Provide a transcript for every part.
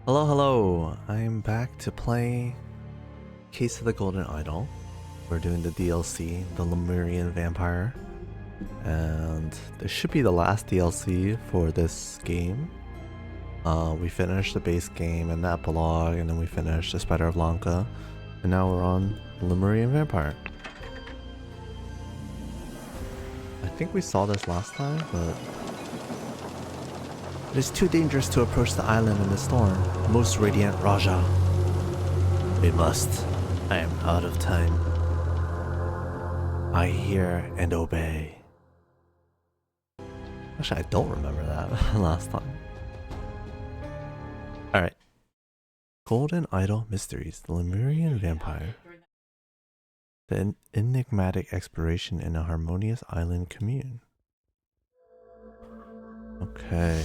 Hello, hello! I'm back to play Case of the Golden Idol. We're doing the DLC, the Lemurian Vampire. And this should be the last DLC for this game. We finished the base game and the epilogue, and then we finished the Spider of Lanka. And now we're on Lemurian Vampire. I think we saw this last time, but it is too dangerous to approach the island in the storm. Most radiant Raja. We must. I am out of time. I hear and obey. Actually, I don't remember that last time. Alright. Golden Idol Mysteries. The Lemurian Vampire. The Enigmatic Expiration in a Harmonious Island Commune. Okay.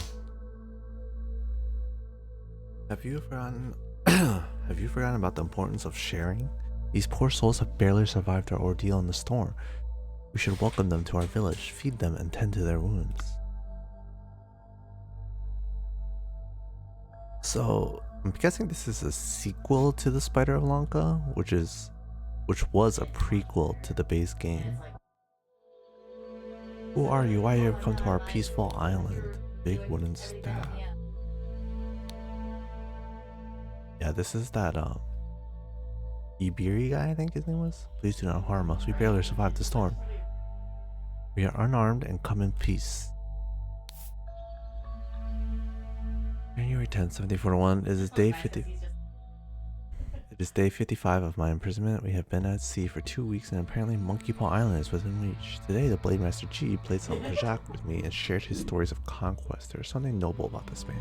Have you forgotten about the importance of sharing? These poor souls have barely survived their ordeal in the storm. We should welcome them to our village, feed them, and tend to their wounds. So, I'm guessing this is a sequel to the Spider of Lanka, which was a prequel to the base game. Who are you? Why have you come to our peaceful island? Big wooden staff. Yeah, this is that Ibiri guy, I think his name was. Please do not harm us. We barely survived the storm. We are unarmed and come in peace. January 10th, 1741. It is day 50. It is day 55 of my imprisonment. We have been at sea for 2 weeks and apparently Monkey Paw Island is within reach. Today, the Blade Master G played some Pajak with me and shared his stories of conquest. There is something noble about this man.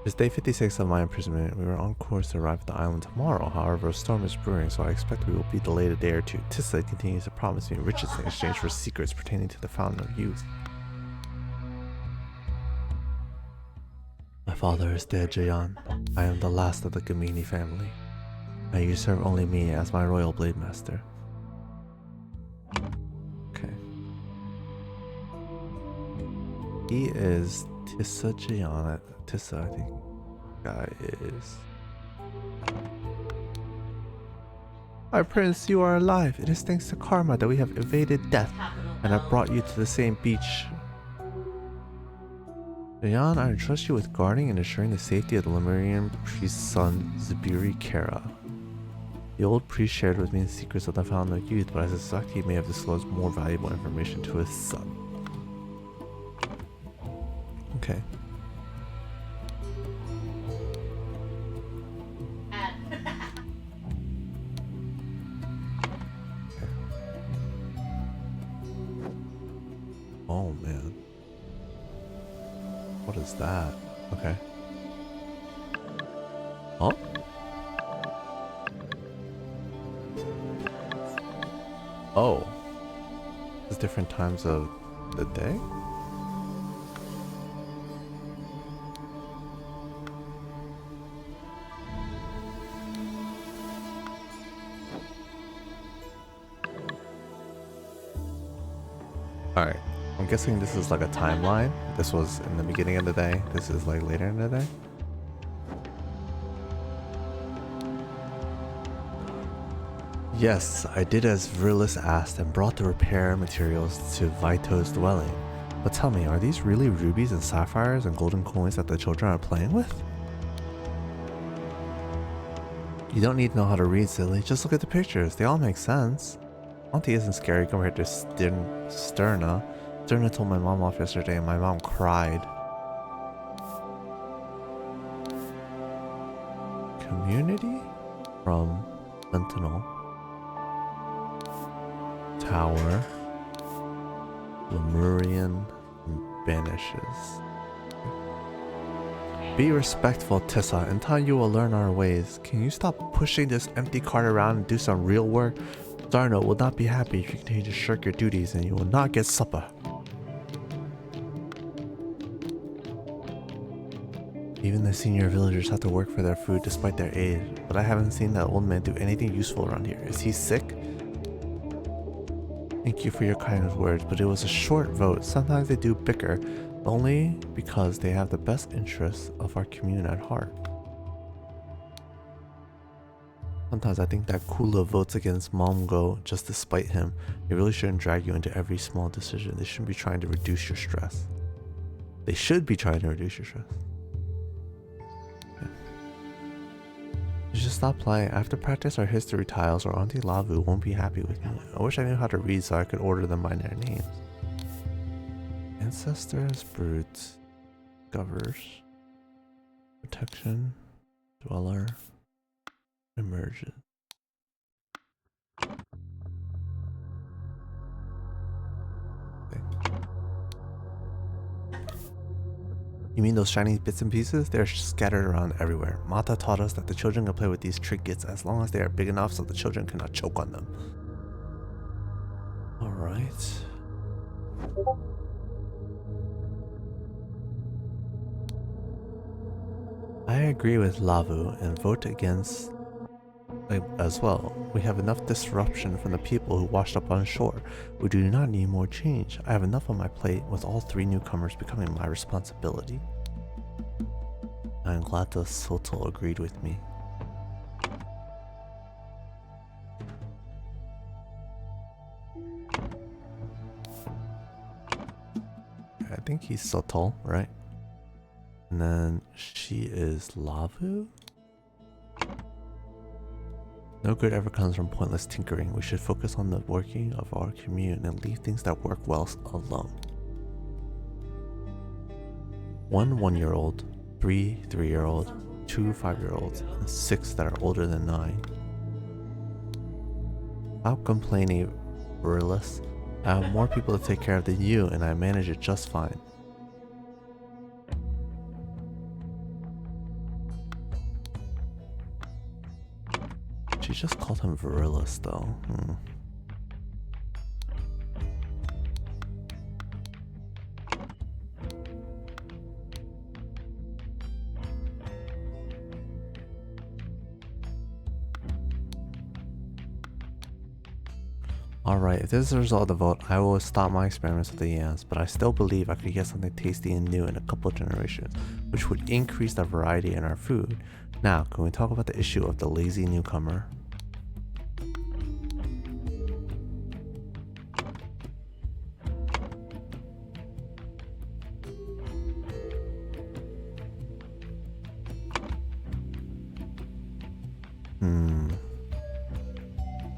It's day 56 of my imprisonment. We were on course to arrive at the island tomorrow. However, a storm is brewing, so I expect we will be delayed a day or two. Tissa continues to promise me riches in exchange for secrets pertaining to the Fountain of Youth. My father is dead, Jayan. I am the last of the Commune family. Now you serve only me as my royal blade master. Okay. He is Tissa Jayan. Tissa, I think. Guy is. Our prince, you are alive. It is thanks to karma that we have evaded death and have brought you to the same beach. Jayan, I entrust you with guarding and ensuring the safety of the Lemurian priest's son, Zibiri Kara. The old priest shared with me the secrets of the Fountain of Youth, but I suspect he may have disclosed more valuable information to his son. Okay. Oh man. What is that? Okay. Huh? Oh. There's different times of the day? Alright. I'm guessing this is like a timeline. This was in the beginning of the day. This is like later in the day. Yes, I did as Virlis asked and brought the repair materials to Vito's dwelling. But tell me, are these really rubies and sapphires and golden coins that the children are playing with? You don't need to know how to read, silly. Just look at the pictures. They all make sense. Auntie isn't scary compared to Sterna. Sterna told my mom off yesterday and my mom cried. Community? From Sentinel. Tower. Lemurian banishes. Be respectful, Tissa. In time you will learn our ways. Can you stop pushing this empty cart around and do some real work? Darno will not be happy if you continue to shirk your duties and you will not get supper. Even the senior villagers have to work for their food despite their age, but I haven't seen that old man do anything useful around here. Is he sick? Thank you for your kind words, but it was a short vote. Sometimes they do bicker, Only because they have the best interests of our commune at heart. Sometimes I think that Kula votes against Momgo just to spite him. They really shouldn't drag you into every small decision. They shouldn't be trying to reduce your stress. They should be trying to reduce your stress. Yeah. You should stop playing. I have to practice our history tiles or Auntie Lavu won't be happy with me. I wish I knew how to read so I could order them by their names. Ancestors, brutes, discoverers, protection, dweller, emergent. Okay. You mean those shiny bits and pieces? They're scattered around everywhere. Mata taught us that the children can play with these trinkets as long as they are big enough so the children cannot choke on them. Alright. I agree with Lavu and vote against as well. We have enough disruption from the people who washed up on shore. We do not need more change. I have enough on my plate with all 3 newcomers becoming my responsibility. I am glad the Soto agreed with me. I think he's Soto, right? And then she is Lavu? No good ever comes from pointless tinkering. We should focus on the working of our commune and leave things that work well alone. 1 1-year-old, 3 3-year-old, 2 5-year-olds, and 6 that are older than 9. Stop complaining, Burles. I have more people to take care of than you, and I manage it just fine. She just called him Virilus, though. Alright, if this is the result of the vote, I will stop my experiments with the yams, but I still believe I could get something tasty and new in a couple of generations, which would increase the variety in our food. Now, can we talk about the issue of the lazy newcomer?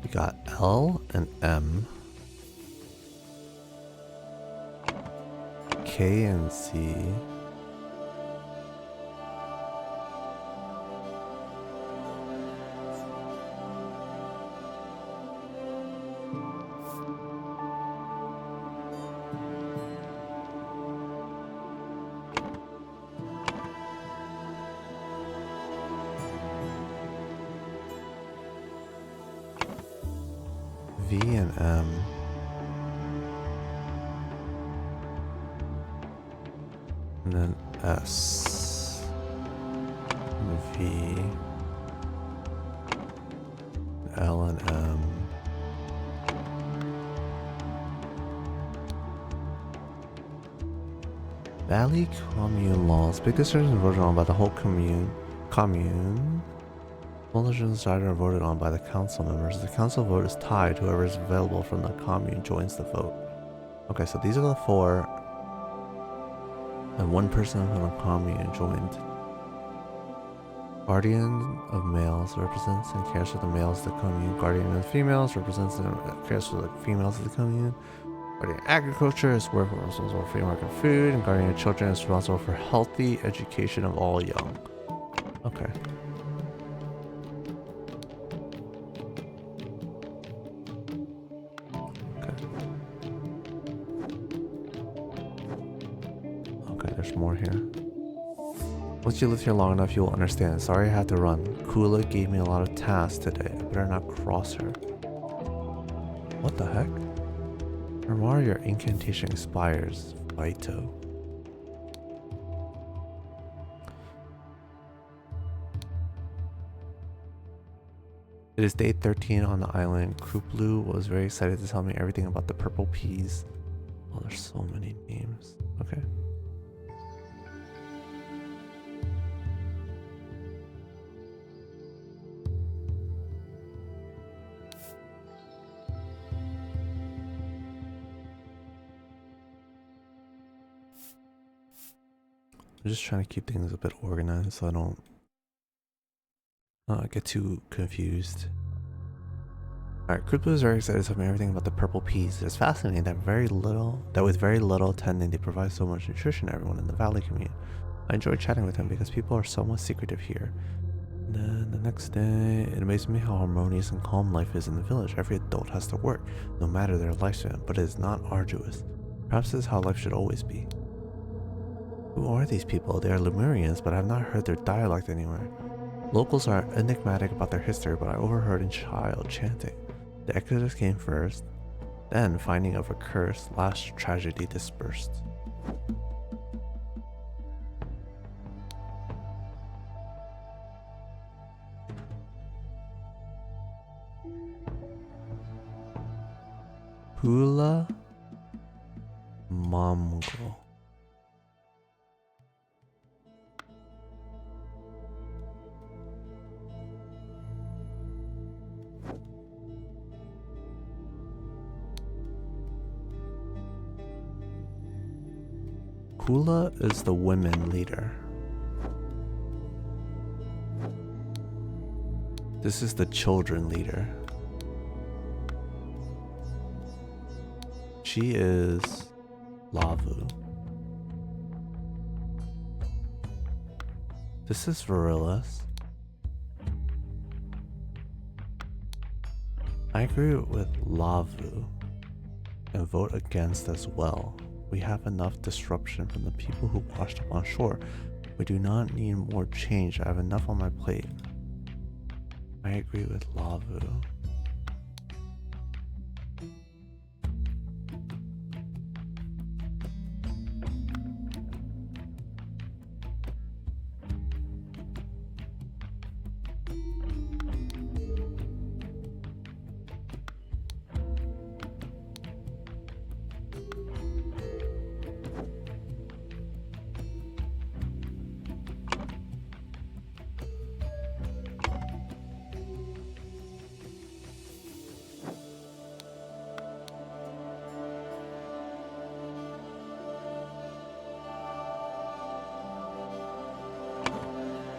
We got L and M, K and C, V and M, and then S, and V, L and M, Valley Commune laws. Big decisions voted on by the whole commune. Small decisions decided or voted on by the council members. The council vote is tied. Whoever is available from the commune joins the vote. Okay, so these are the 4. And 1 person from the commune joined. Guardian of males represents and cares for the males of the commune. Guardian of females represents and cares for the females of the commune. Guardian of agriculture is responsible for framework of food. And guardian of children is responsible for healthy education of all young. Okay. There's more here. Once you live here long enough, you will understand. Sorry I had to run. Kula gave me a lot of tasks today. I better not cross her. What the heck? Tomorrow your incantation expires. Vito. It is day 13 on the island. Kruplu was very excited to tell me everything about the purple peas. Oh, there's so many names. Okay. I'm just trying to keep things a bit organized so I don't get too confused. Alright, Krupa is very excited to tell me everything about the purple peas. It's fascinating that with very little tending, they provide so much nutrition to everyone in the valley commune. I enjoy chatting with him because people are somewhat secretive here. And then the next day, it amazes me how harmonious and calm life is in the village. Every adult has to work, no matter their lifespan, but it is not arduous. Perhaps this is how life should always be. Who are these people? They are Lemurians, but I have not heard their dialect anywhere. Locals are enigmatic about their history, but I overheard a child chanting. The Exodus came first, then finding of a curse, last tragedy dispersed. Hula Mamgo. Kula is the women leader. This is the children leader. She is Lavu. This is Virilis. I agree with Lavu and vote against as well. We have enough disruption from the people who washed up on shore. We do not need more change. I have enough on my plate. I agree with Lavu.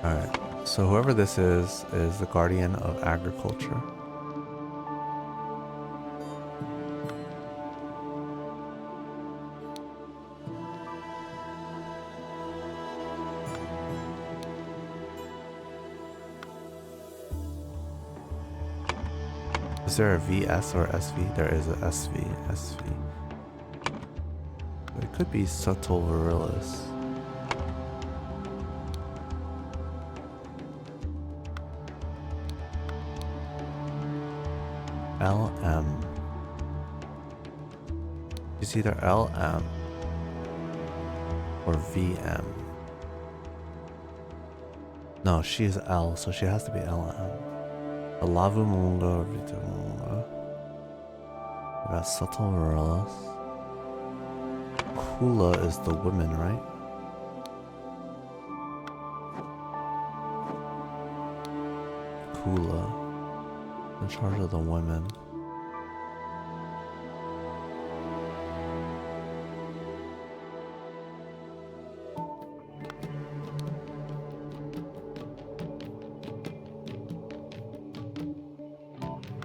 Alright, so whoever this is the guardian of agriculture. Is there a VS or SV? There is a SV. It could be subtle Virilis. LM. It's either LM or VM. No, she is L, so she has to be LM. The Lavu Munga, Vita Munga. We got Subtle Virilis. Kula is the woman, right? Kula. In charge of the women.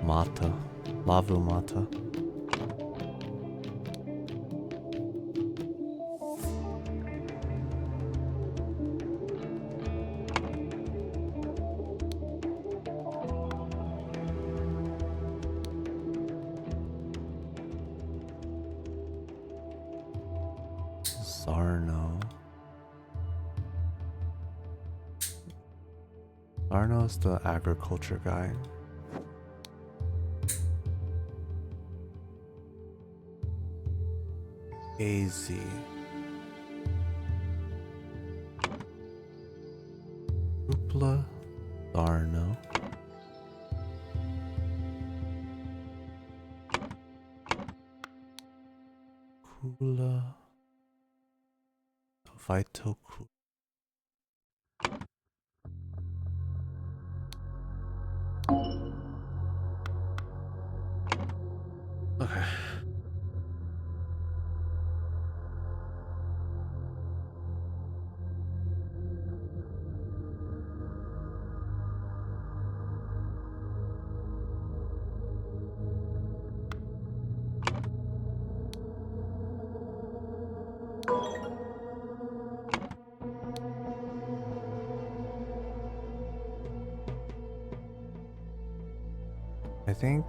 Mata. Lavu Mata. Arno's the agriculture guy. AZ. Upla. Arno. Kula. Vitoku. Okay. I think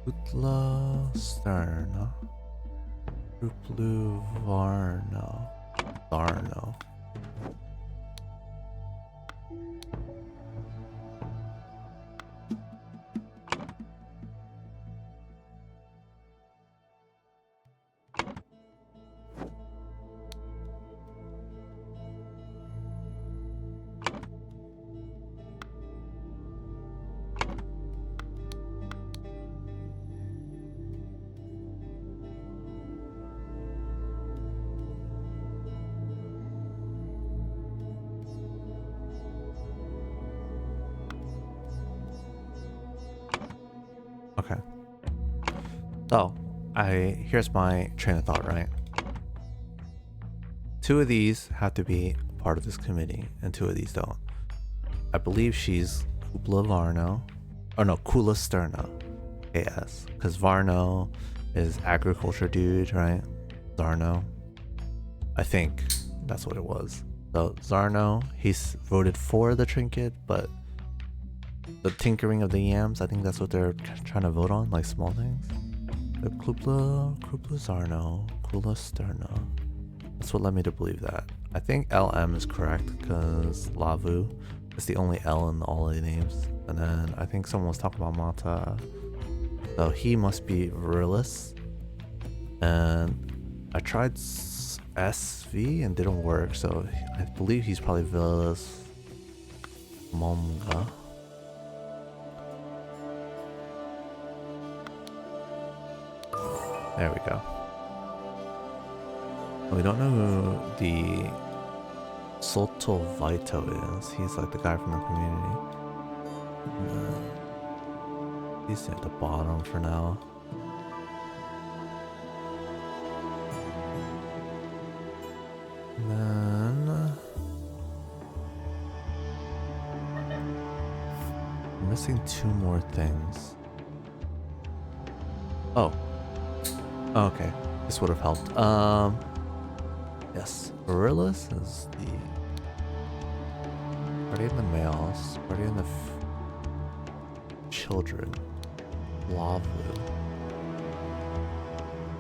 Utla Sterna. Ruplu Varno. Varno. Okay. So, here's my train of thought, right? 2 of these have to be part of this committee, and 2 of these don't. I believe she's Kupla Varno. Oh no, Kula Sterna. AS. Because Varno is agriculture dude, right? Zarno. I think that's what it was. So Zarno, he's voted for the trinket, but the tinkering of the yams, I think that's what they're trying to vote on, like small things. The Kupla Zarno, Kula Sterna. That's what led me to believe that. I think LM is correct because Lavu is the only L in all of the names. And then I think someone was talking about Mata. So he must be Virilus. And I tried SV and didn't work, so I believe he's probably Virilus Monga. There we go. We don't know who the Soto Vito is. He's like the guy from the community. He's at the bottom for now. And then I'm missing 2 more things. Oh. Okay. This would have helped. Yes. Virilus is the guardian of the males, guardian of children. Lavu.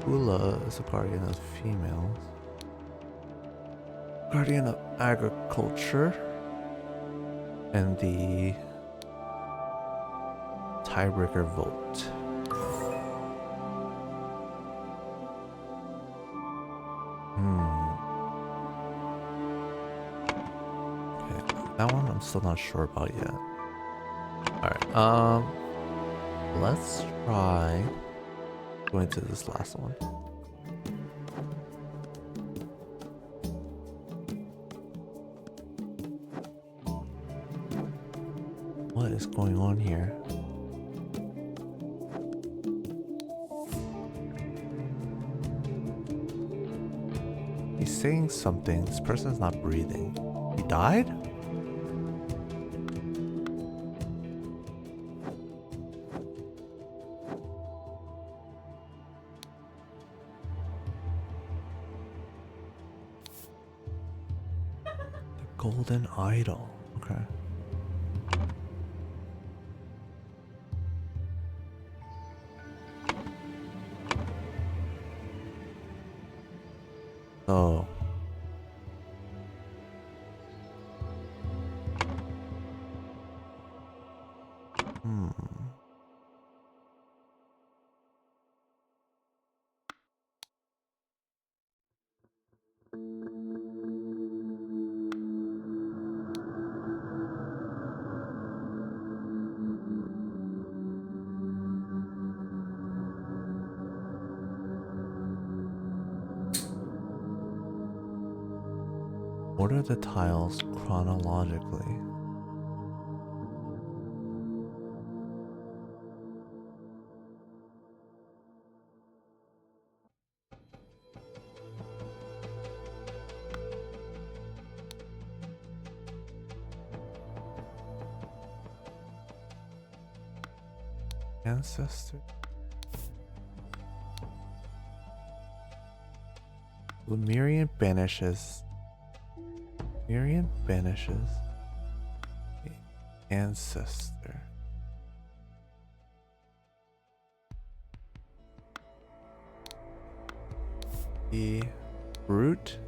Ula is a guardian of females. Guardian of agriculture. And the tiebreaker vote. Okay, that one I'm still not sure about yet. Alright, let's try going to this last one. What is going on here? He's saying something. This person's not breathing. He died? Golden idol. Okay. Oh. Order the tiles chronologically. Ancestor. Lemurian banishes. Lemurian banishes the ancestor. The brute.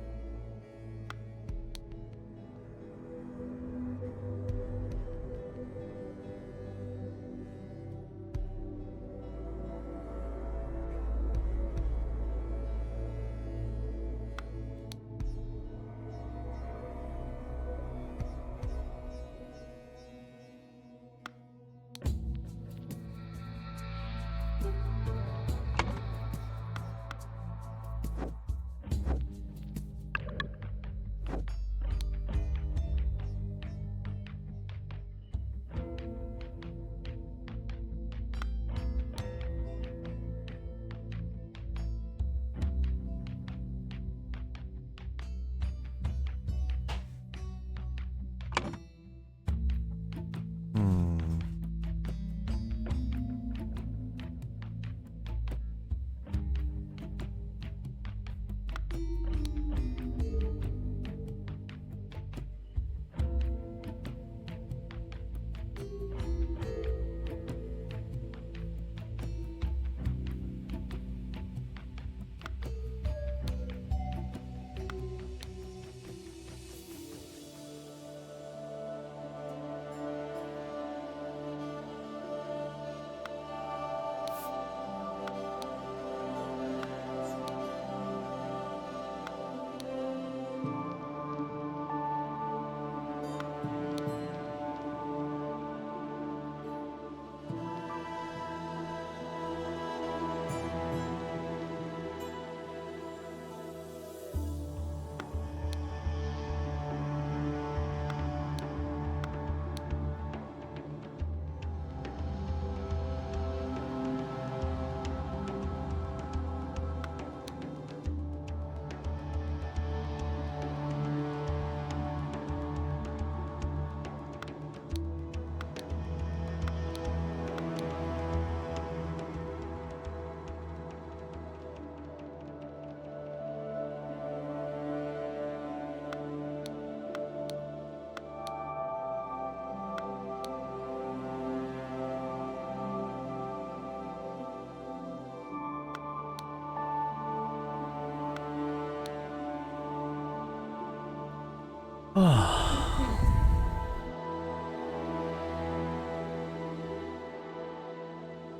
I'm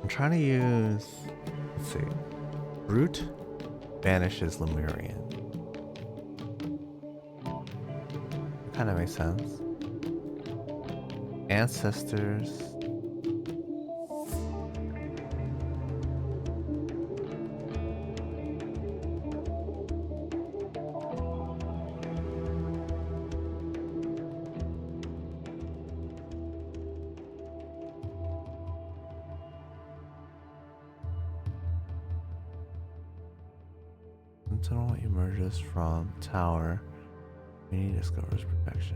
trying to use, let's see, root banishes Lemurian. Kind of makes sense. Ancestors. Sentinel emerges from tower. Community discovers protection.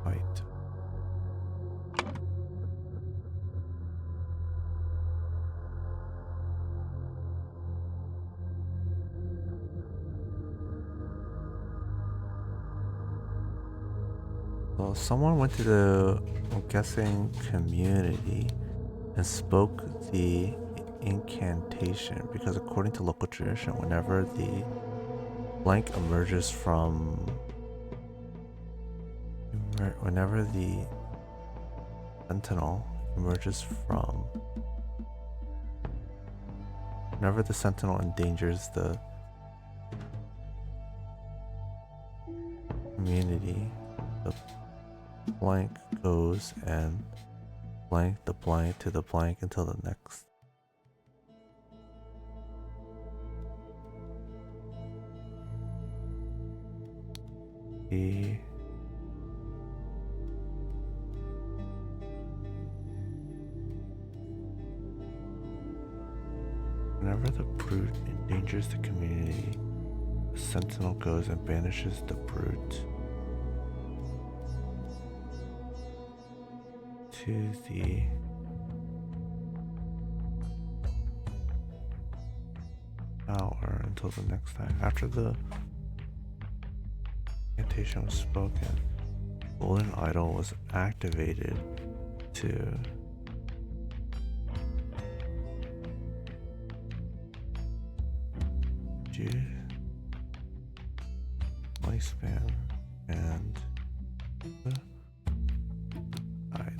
White. So someone went to the, I'm guessing, community and spoke the incantation because according to local tradition, whenever the blank emerges from, whenever the sentinel emerges from, whenever the sentinel endangers the community, the blank goes and blank the blank to the blank until the next. Whenever the brute endangers the community, The sentinel goes and banishes the brute to the tower until the next time. After the incantation was spoken, Golden Idol was activated to lifespan and hide.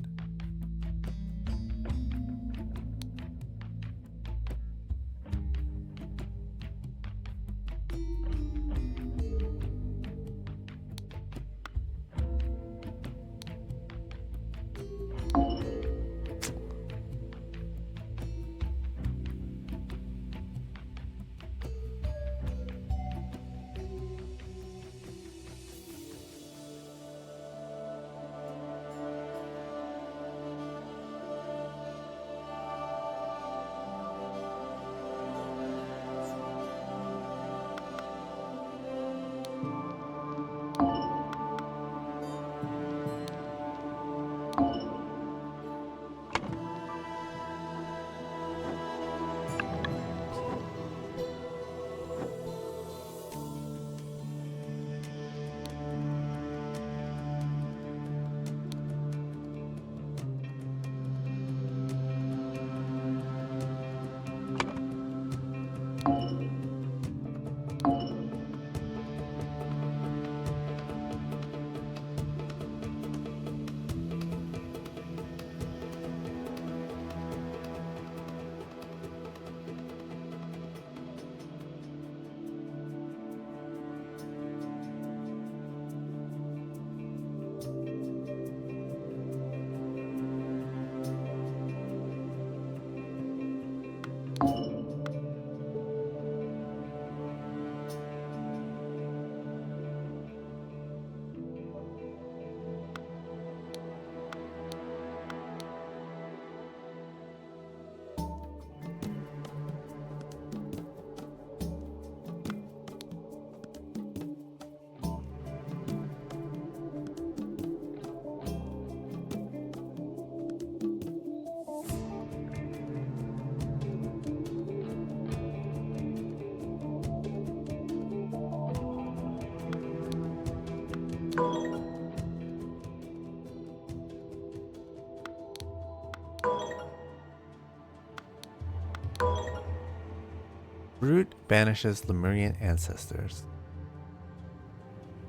Root banishes Lemurian ancestors.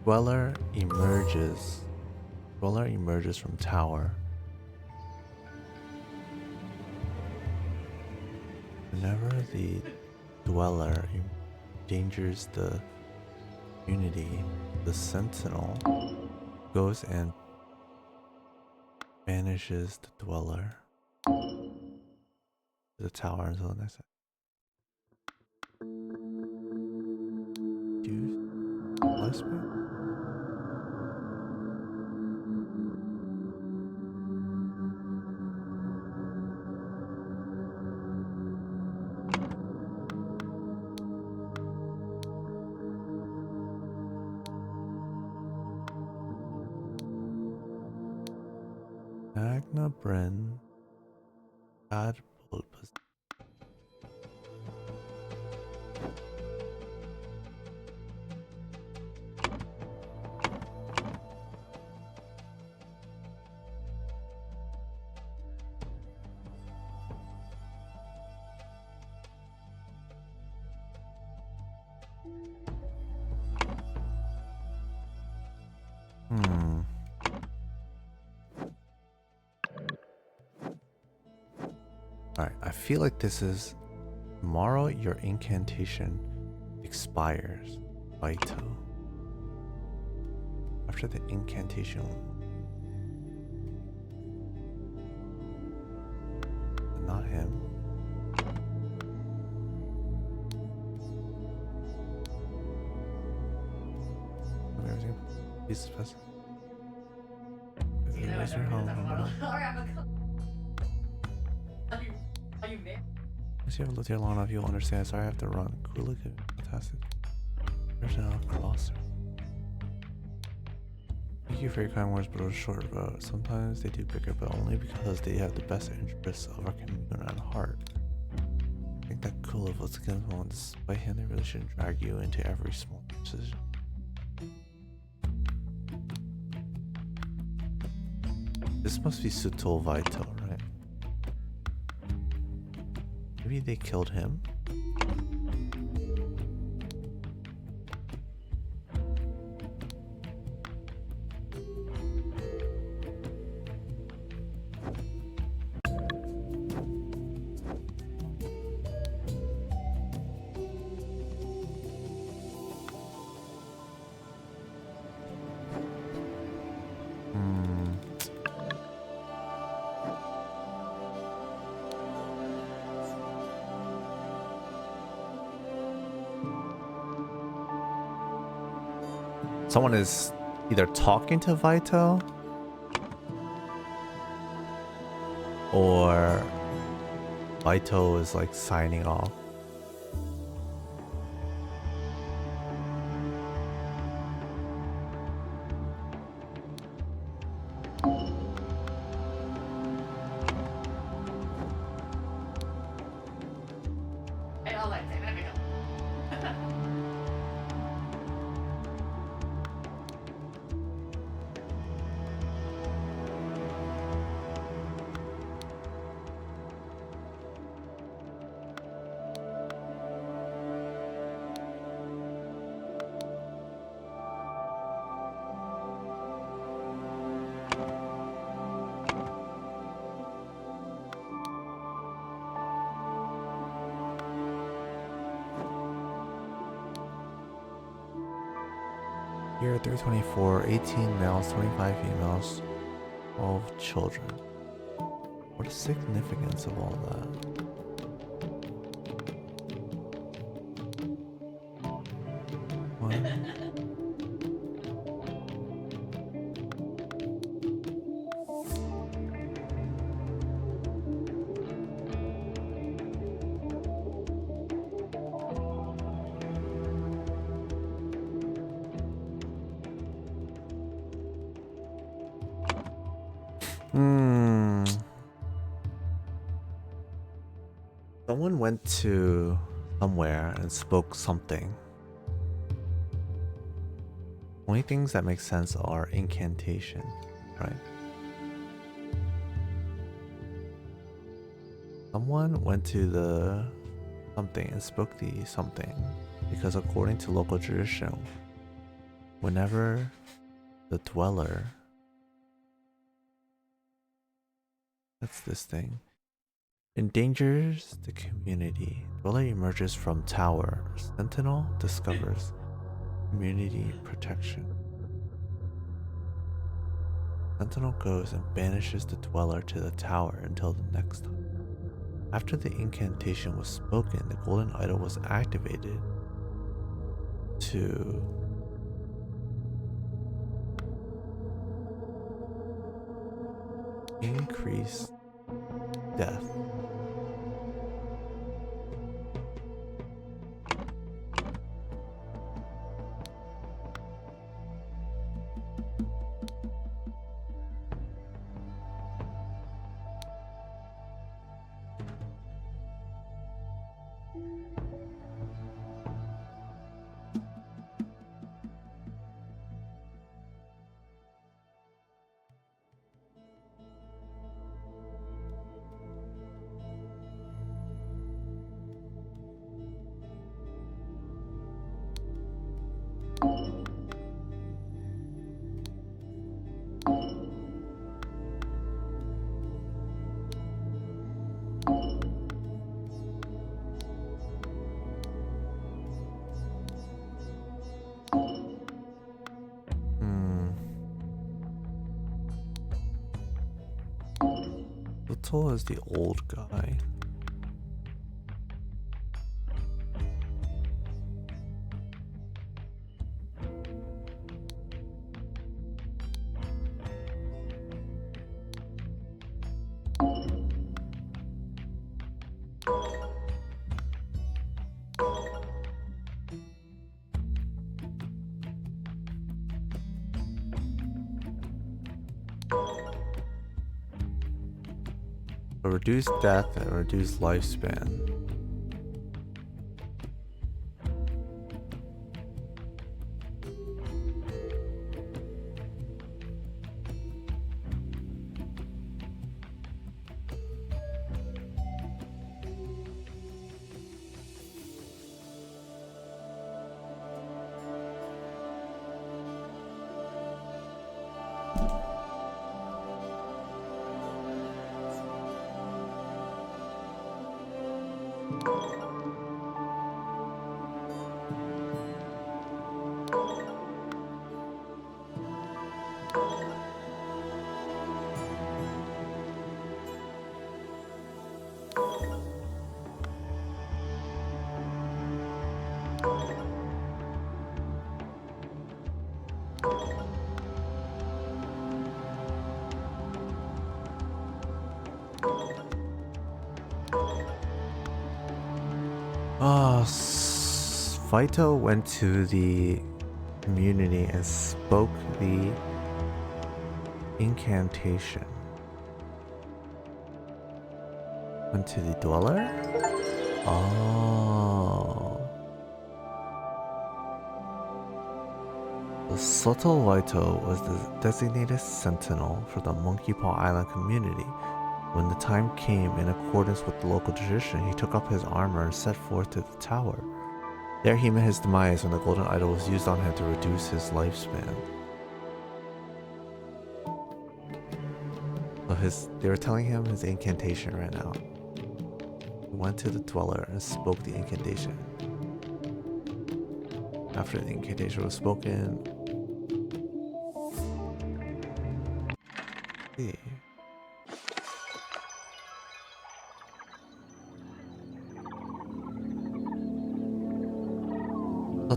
Dweller emerges from tower. Whenever the Dweller endangers the community, the Sentinel goes and banishes the Dweller to the tower until the next time. Lifespan? Magna Bren, God Bulbous. Alright, I feel like this is tomorrow your incantation expires. Vito. After the incantation. Not him. Everything. He's fast. Where's your home? Once you have lived here long enough, you'll understand. Sorry, I have to run. Cool, look at fantastic. There's a crosser. Thank you for your kind words, but it was a short road. Sometimes they do bigger, but only because they have the best interests of our commune at heart. I think that cool of what's against one. Despite him, they really shouldn't drag you into every small decision. This must be Sutul Vito, right? Maybe they killed him? Someone is either talking to Vito or Vito is like signing off. Year 324, 18 males, 25 females, 12 children. What is the significance of all that? What? Someone went to somewhere and spoke something. Only things that make sense are incantation, right? Someone went to the something and spoke the something because according to local tradition, whenever the dweller, that's this thing, endangers the community, dweller emerges from tower, sentinel discovers community protection. Sentinel goes and banishes the dweller to the tower until the next time. After the incantation was spoken, the golden idol was activated to increase death. Little is the old guy. A reduced death and reduced lifespan. Vito went to the community and spoke the incantation. Went to the dweller? Oh. The subtle Vito was the designated sentinel for the Monkey Paw Island community. When the time came, in accordance with the local tradition, he took up his armor and set forth to the tower. There he met his demise when the golden idol was used on him to reduce his lifespan. So they were telling him his incantation ran out. He went to the dweller and spoke the incantation. After the incantation was spoken,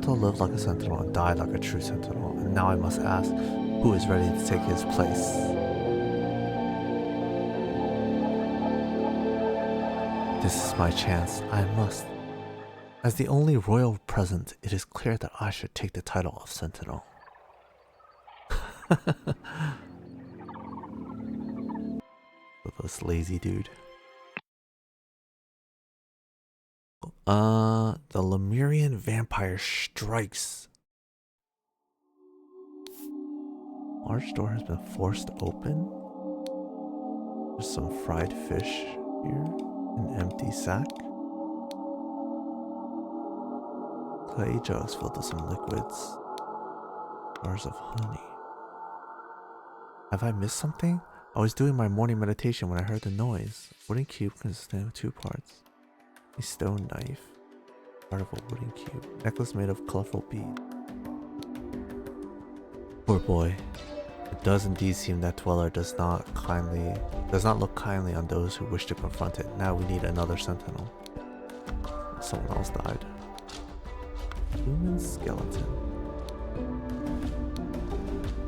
Soto lived like a sentinel and died like a true sentinel, and now I must ask, who is ready to take his place? This is my chance. I must. As the only royal present, it is clear that I should take the title of sentinel. This lazy dude. The Lemurian vampire strikes. Large door has been forced open. There's some fried fish here. An empty sack. Clay jugs filled with some liquids. Bars of honey. Have I missed something? I was doing my morning meditation when I heard the noise. Wooden cube consisting of 2 parts. A stone knife. Part of a wooden cube. Necklace made of colorful beads. Poor boy. It does indeed seem that Dweller does not look kindly on those who wish to confront it. Now we need another sentinel. Someone else died. Human skeleton.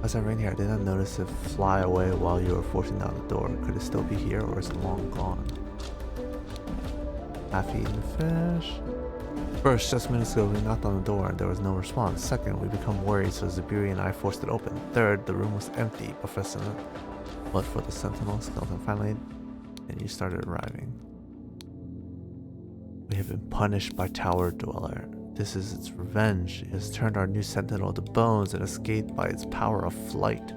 As I ran here, I did not notice it fly away while you were forcing down the door. Could it still be here, or is it long gone? Half-eaten fish. First, just minutes ago, we knocked on the door and there was no response. Second, we become worried, so Zubiri and I forced it open. Third, the room was empty, but for the sentinel skeleton. Finally, and you started arriving. We have been punished by Tower Dweller. This is its revenge. It has turned our new sentinel to bones and escaped by its power of flight.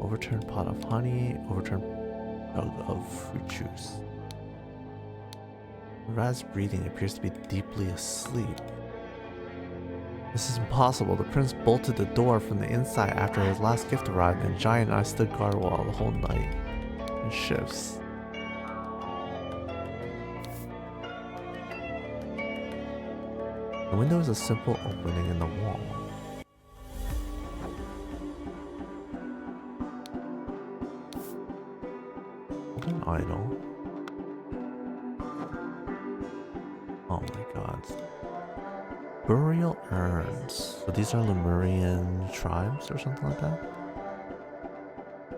Overturned pot of honey, overturned jug of fruit juice. Raz's breathing appears to be deeply asleep. This is impossible. The prince bolted the door from the inside after his last gift arrived, and Giant and I stood guard wall the whole night. In shifts. The window is a simple opening in the wall. An idol. Oh my god. Burial urns. So these are Lemurian tribes or something like that?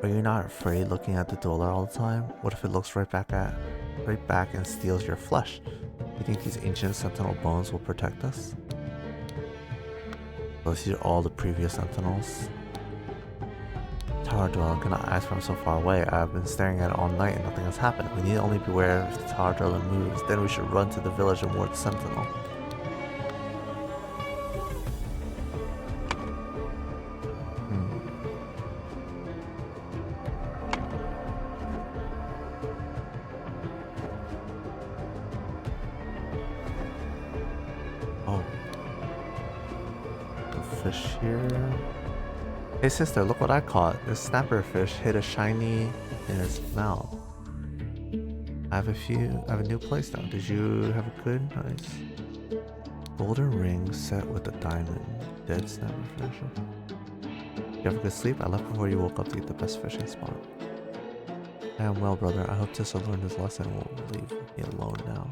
Are you not afraid looking at the dweller all the time? What if it looks right back and steals your flesh? You think these ancient sentinel bones will protect us? So these are all the previous sentinels. tower dweller cannot ask from so far away. I have been staring at it all night and nothing has happened. We need only beware if the tower dweller moves. Then we should run to the village and warn the sentinel. Oh. The fish here. Hey sister, look what I caught. This snapper fish hid a shiny in its mouth. I have a new place now. Did you have a good? Nice. Golden ring set with a diamond. Dead snapper fish. You have a good sleep? I left before you woke up to get the best fishing spot. I am well, brother. I hope Tissa learned his lesson and won't leave me alone now.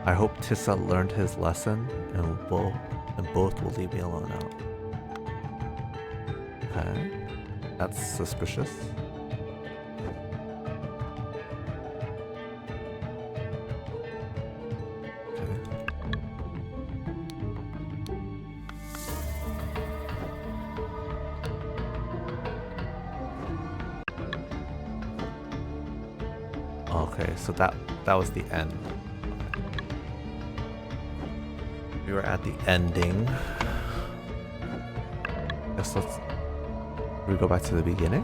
I hope Tissa learned his lesson and both will leave me alone now. Okay. That's suspicious. Okay. Okay, so that was the end. We were at the ending. Guess we go back to the beginning.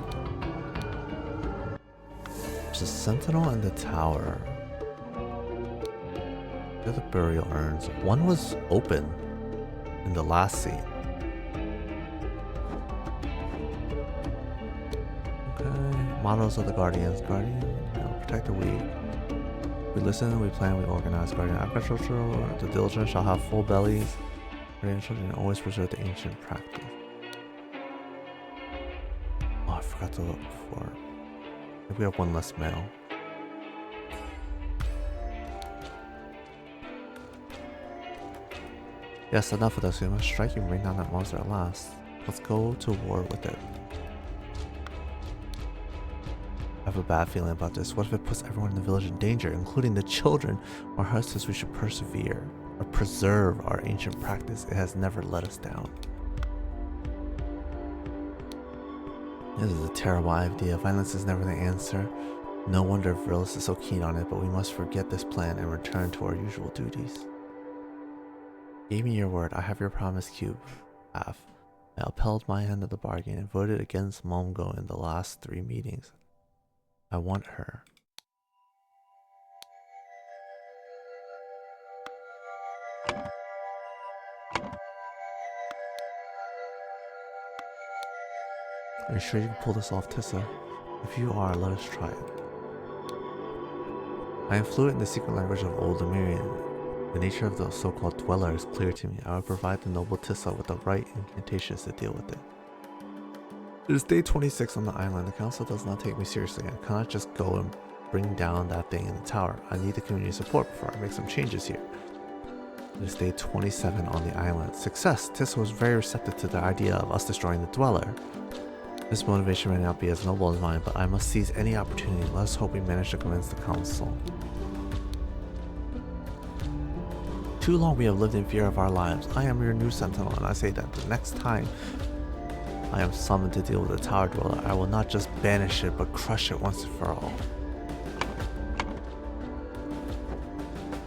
There's a sentinel in the tower. They're the burial urns. One was open in the last scene. Okay. Mottos of the Guardians. Guardian, protect the weak. We listen, we plan, we organize. Guardian agriculture, the diligent shall have full bellies. Guardian children always preserve the ancient practice. Oh, I forgot to look for. Maybe we have one less mail. Yes, enough of this. We must strike and bring down that monster at last. Let's go to war with it. I have a bad feeling about this. What if it puts everyone in the village in danger, including the children? Our heart says we should persevere or preserve our ancient practice. It has never let us down. This is a terrible idea. Violence is never the answer. No wonder Virlis is so keen on it, but we must forget this plan and return to our usual duties. Give me your word. I have your promise, Cube. I upheld my end of the bargain and voted against Momgo in the last 3 meetings. I want her. Are you sure you can pull this off, Tissa? If you are, let us try it. I am fluent in the secret language of Old Lemurian. The nature of the so-called dweller is clear to me. I will provide the noble Tissa with the right incantations to deal with it. It is day 26 on the island. The council does not take me seriously. I cannot just go and bring down that thing in the tower. I need the community support before I make some changes here. It is day 27 on the island. Success! Tissa was very receptive to the idea of us destroying the dweller. This motivation may not be as noble as mine, but I must seize any opportunity. Let us hope we manage to convince the council. Too long we have lived in fear of our lives. I am your new sentinel, and I say that the next time I am summoned to deal with the tower dweller, I will not just banish it, but crush it once and for all.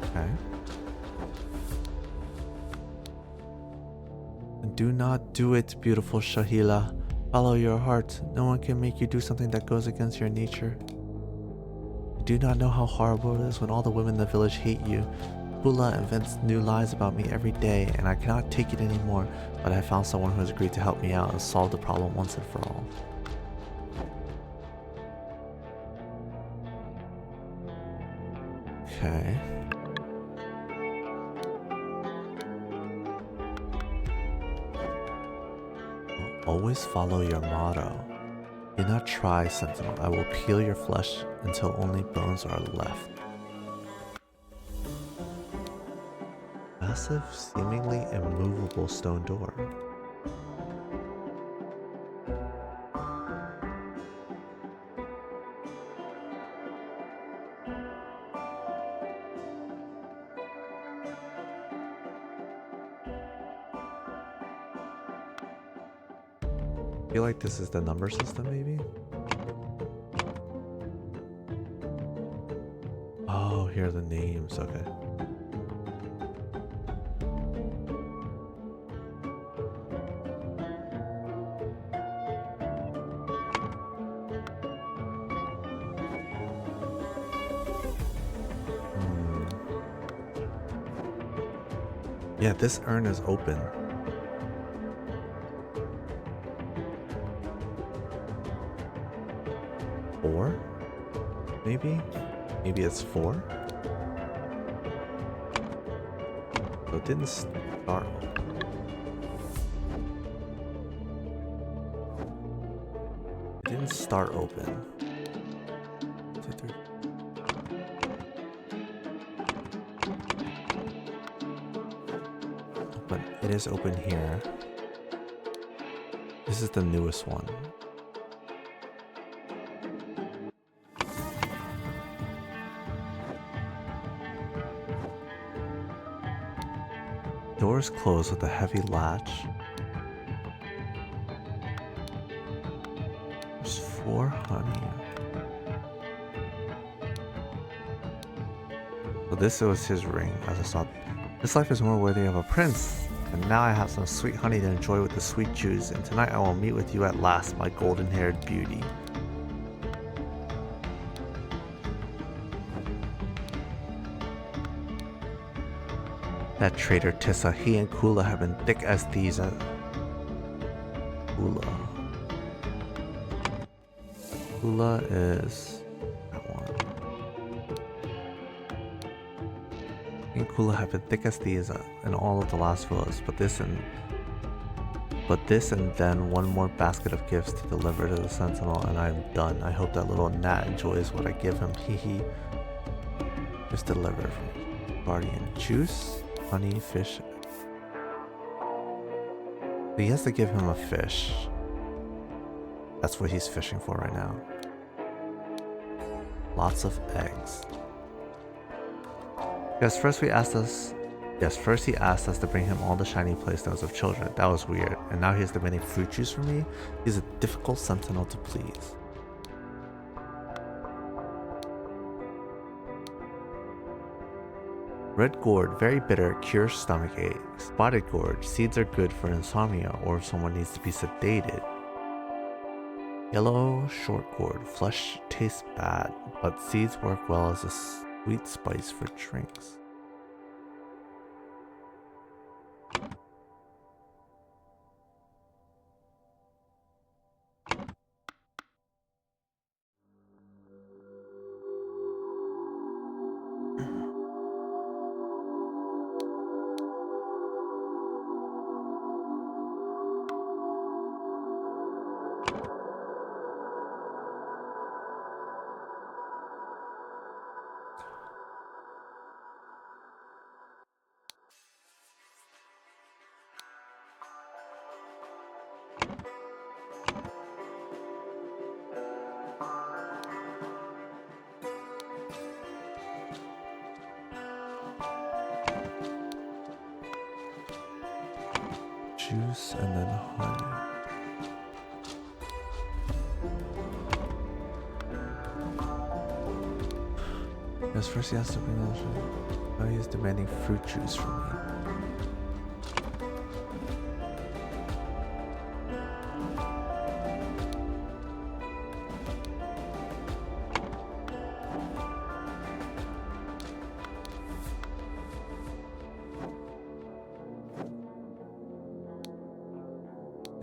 Okay. And do not do it, beautiful Shahila. Follow your heart. No one can make you do something that goes against your nature. You do not know how horrible it is when all the women in the village hate you. Bula invents new lies about me every day, and I cannot take it anymore, but I found someone who has agreed to help me out and solve the problem once and for all. Okay. Always follow your motto. Do not try, Sentinel. I will peel your flesh until only bones are left. Massive, seemingly immovable stone door. feel like this is the number system, maybe? Oh, here are the names. Okay. Yeah, this urn is open. Four? Maybe? Maybe it's 4? So it didn't start. It didn't start open. 2, 3. But it is open here. This is the newest one. Doors closed with a heavy latch. There's 4 honey. So this was his ring, as I saw. This life is more worthy of a prince, and now I have some sweet honey to enjoy with the sweet juice, and tonight I will meet with you at last, my golden-haired beauty. That traitor Tissa, he and Kula have been thick as thieves at Kula. Kula is that one. He and Kula have been thick as thieves in all of the last villas, but this and then one more basket of gifts to deliver to the sentinel, and I'm done. I hope that little gnat enjoys what I give him. Hee. Just deliver from guardian juice. Honey, fish. He has to give him a fish. That's what he's fishing for right now. Lots of eggs. Yes, first he asked us to bring him all the shiny play stones of children. That was weird. And now he's demanding fruit juice from me? He's a difficult sentinel to please. Red gourd, very bitter, cures stomachache. Spotted gourd, seeds are good for insomnia or if someone needs to be sedated. Yellow short gourd, flesh tastes bad, but seeds work well as a sweet spice for drinks. Juice and then honey. Yes, first he has to bring the now he is demanding fruit juice from me.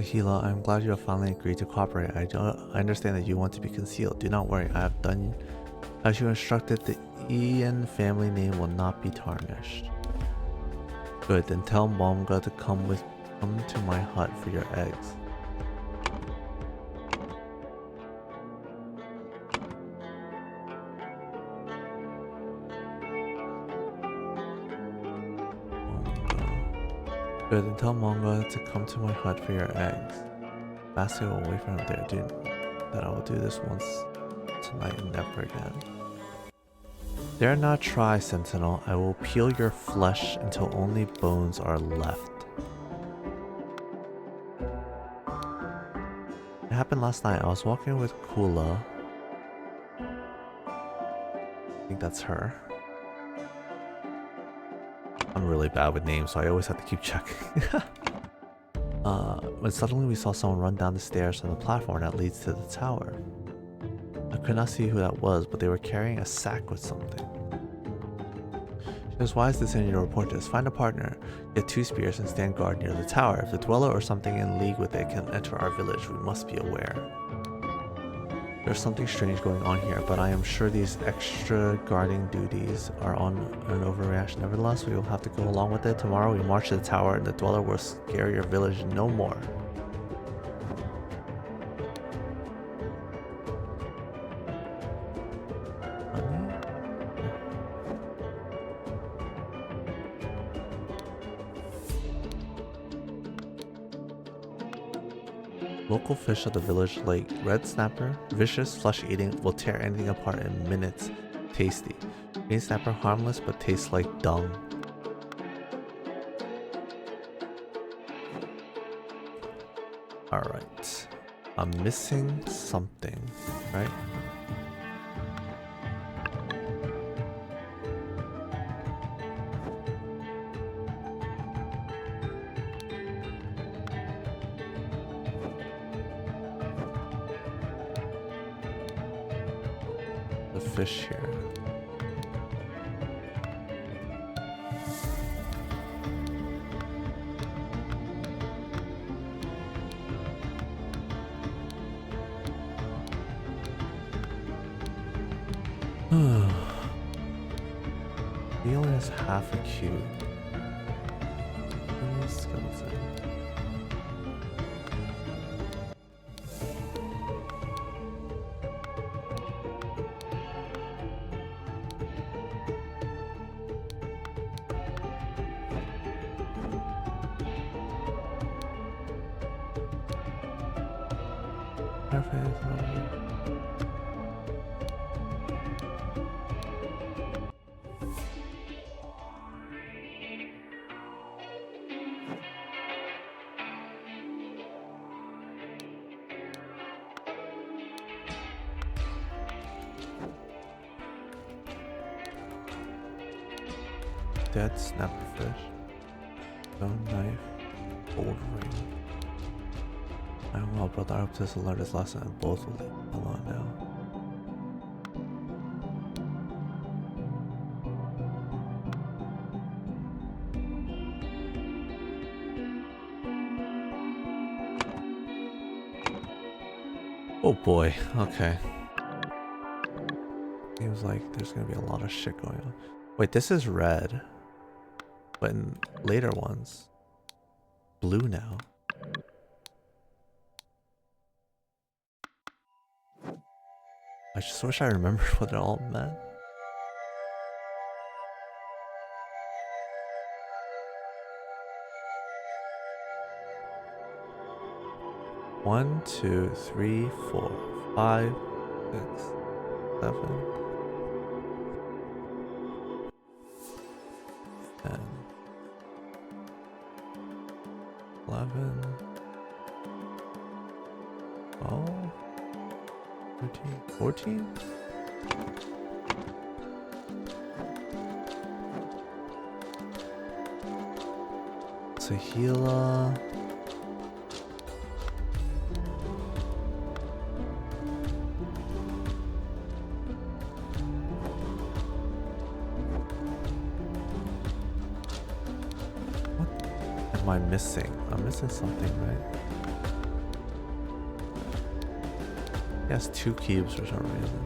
Hila, I'm glad you have finally agreed to cooperate. I understand that you want to be concealed. Do not worry, I have done as you instructed. The Ian family name will not be tarnished. Good, then tell Monga to come to my hut for your eggs. Good, then tell Monga to come to my hut for your eggs. Basket will wait for him there, dude. That I will do this once tonight and never again. Dare not try, Sentinel. I will peel your flesh until only bones are left. happened last night. I was walking with Kula. I think that's her. I'm really bad with names, so I always have to keep checking. When suddenly we saw someone run down the stairs from the platform that leads to the tower. I could not see who that was, but they were carrying a sack with something. She was wise to send you to report this. Find a partner, get 2 spears, and stand guard near the tower. If the dweller or something in league with it can enter our village, we must be aware. There's something strange going on here, but I am sure these extra guarding duties are on an overreaction. Nevertheless, we will have to go along with it. Tomorrow we march to the tower and the dweller will scare your village no more. Local fish of the village lake. Red snapper, vicious, flesh-eating, will tear anything apart in minutes. Tasty. Green snapper, harmless, but tastes like dung. Alright. I'm missing something, right? Fish here. He only has half a cube. Skeleton. Dead snapperfish, stone knife, gold ring. I'm well, brother. I hope this will learn this lesson and both will leave me alone now. Oh boy, okay. Seems like there's gonna be a lot of shit going on. Wait, this is red. But in later ones, blue now. I just wish I remembered what it all meant. One, 2, 3, 4, 5, 6, 7, 10, 11, 12, 13, 14? Sahila. What am I missing? I'm missing something, right? He has 2 cubes for some reason.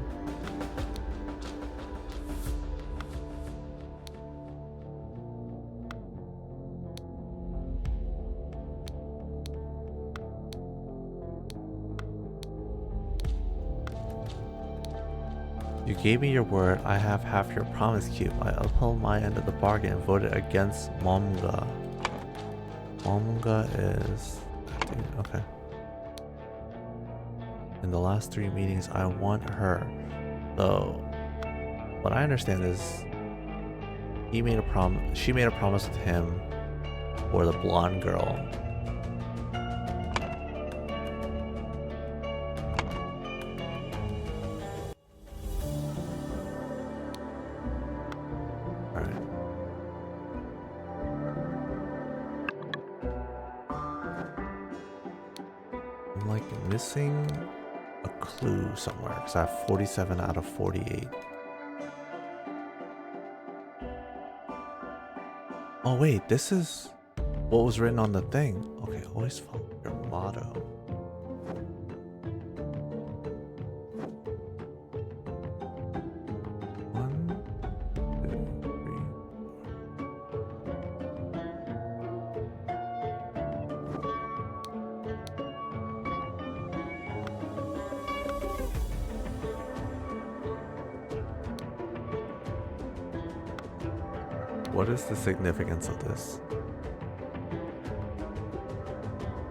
You gave me your word. I have half your promise cube. I upheld my end of the bargain and voted against Momga. Momga is... okay. In the last 3 meetings, I want her. So, what I understand is he made a promise. She made a promise with him for the blonde girl. I'm like missing a clue somewhere because I have 47 out of 48. Oh wait, this is what was written on the thing. Okay, always follow your motto. What is the significance of this?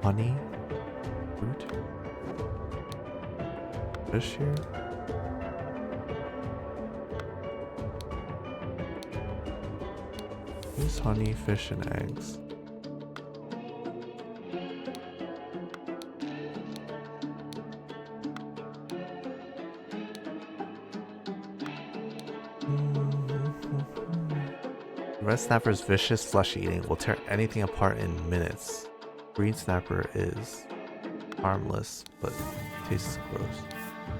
Honey? Fruit? Fish here? Use honey, fish, and eggs. Red snapper's vicious flesh eating will tear anything apart in minutes. Green snapper is harmless, but tastes gross.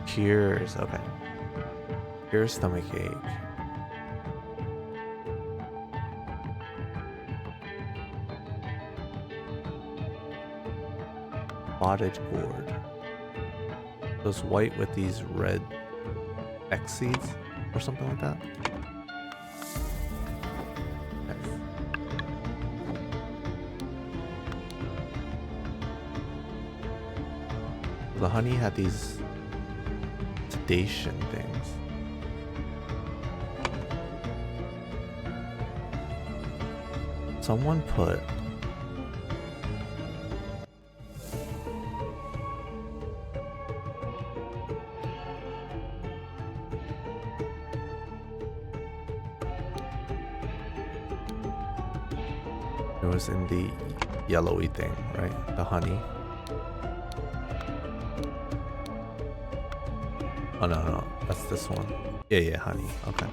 Cures, okay. Cures stomach ache. Pottage gourd. Those white with these red X seeds or something like that. The honey had these sedation things. Someone put it was in the yellowy thing, right? The honey. Oh no, that's this one. Yeah, honey. Okay.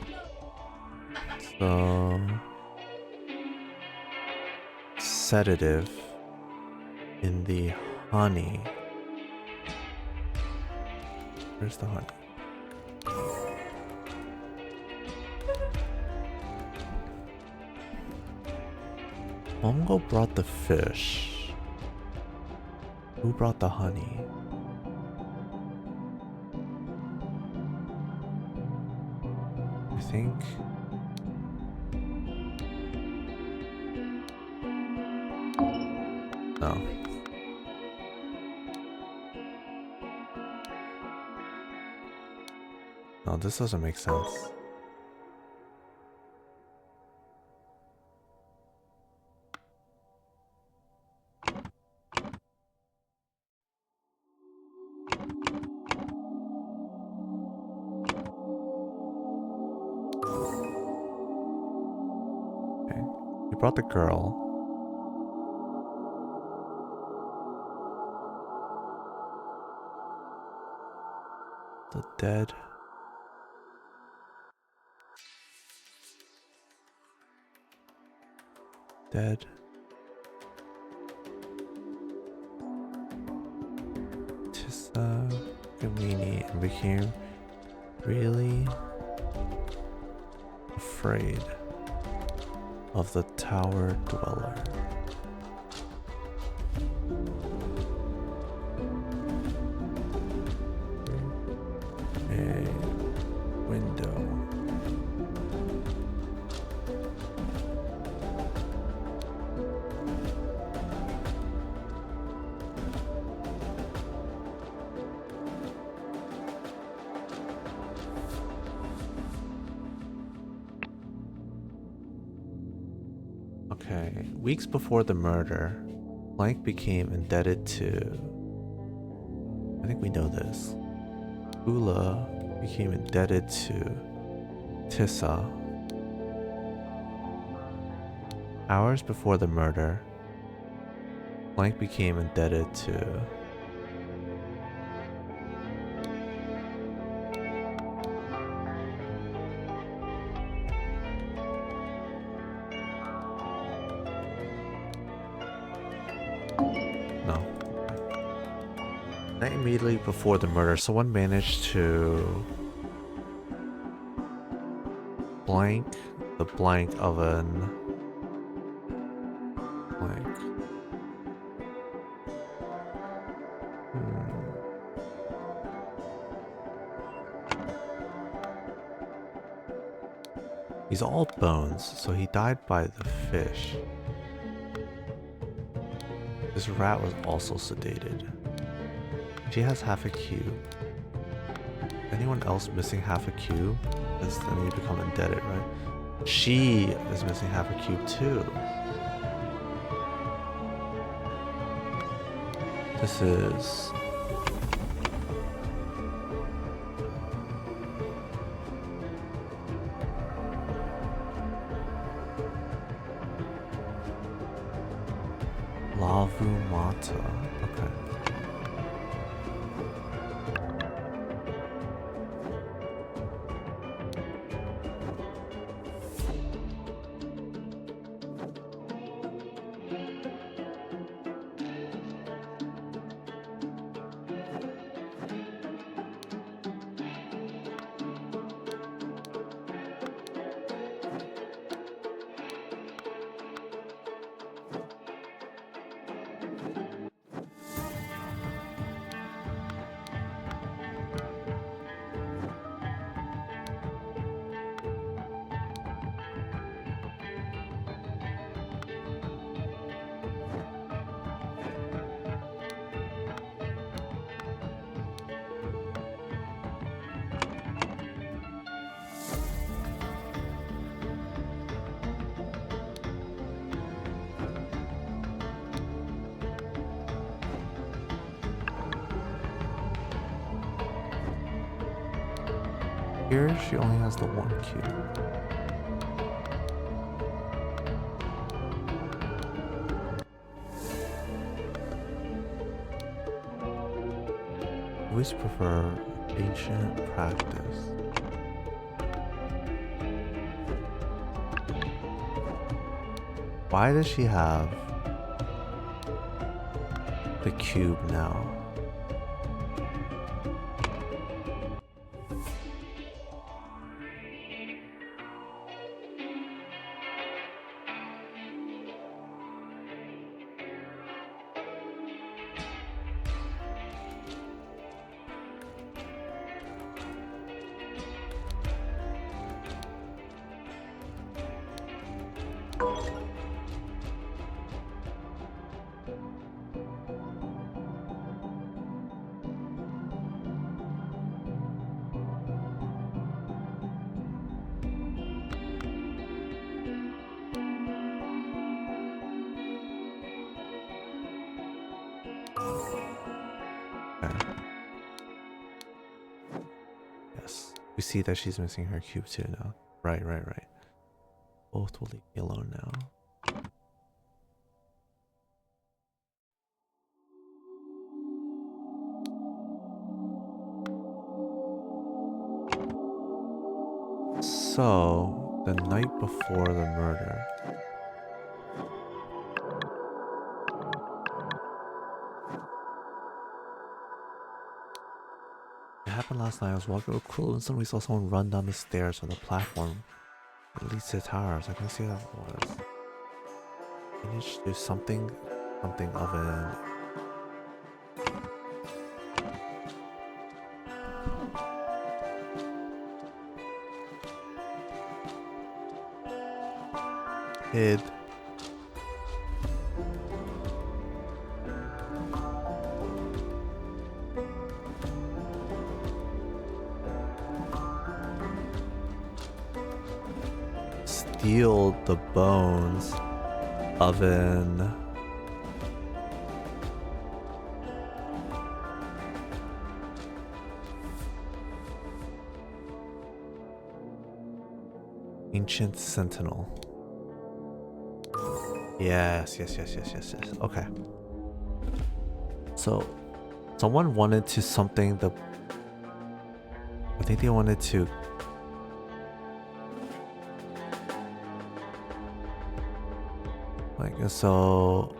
So sedative in the honey. Where's the honey? Mongo brought the fish. Who brought the honey? I think no. No, this doesn't make sense. Okay. You brought the girl. The dead. Dead. Tissa, Commune, and became really afraid of the tower dweller. A window. Okay, weeks before the murder, Blank became indebted to, I think we know this, Ula became indebted to Tissa. Hours before the murder, Blank became indebted to no. Night immediately before the murder, someone managed to blank the blank of an blank. He's all bones, so he died by the fish. This rat was also sedated. She has half a cube. Anyone else missing half a cube? Because then you become indebted, right? She is missing half a cube too. This is... Lavumata. Okay. Here, she only has the one cube. I always prefer ancient practice. Why does she have the cube now? Yes, we see that she's missing her cube too now. Right. Both will leave me alone now. So, the night before the murder. It happened last night. I was walking with Quill and suddenly saw someone run down the stairs from the platform that leads to the towers. I can see what that was. I need to do something of an... Hid. Steal the bones of an... ancient sentinel. Yes. Okay. So, someone wanted to something the... I think they wanted to... like, so...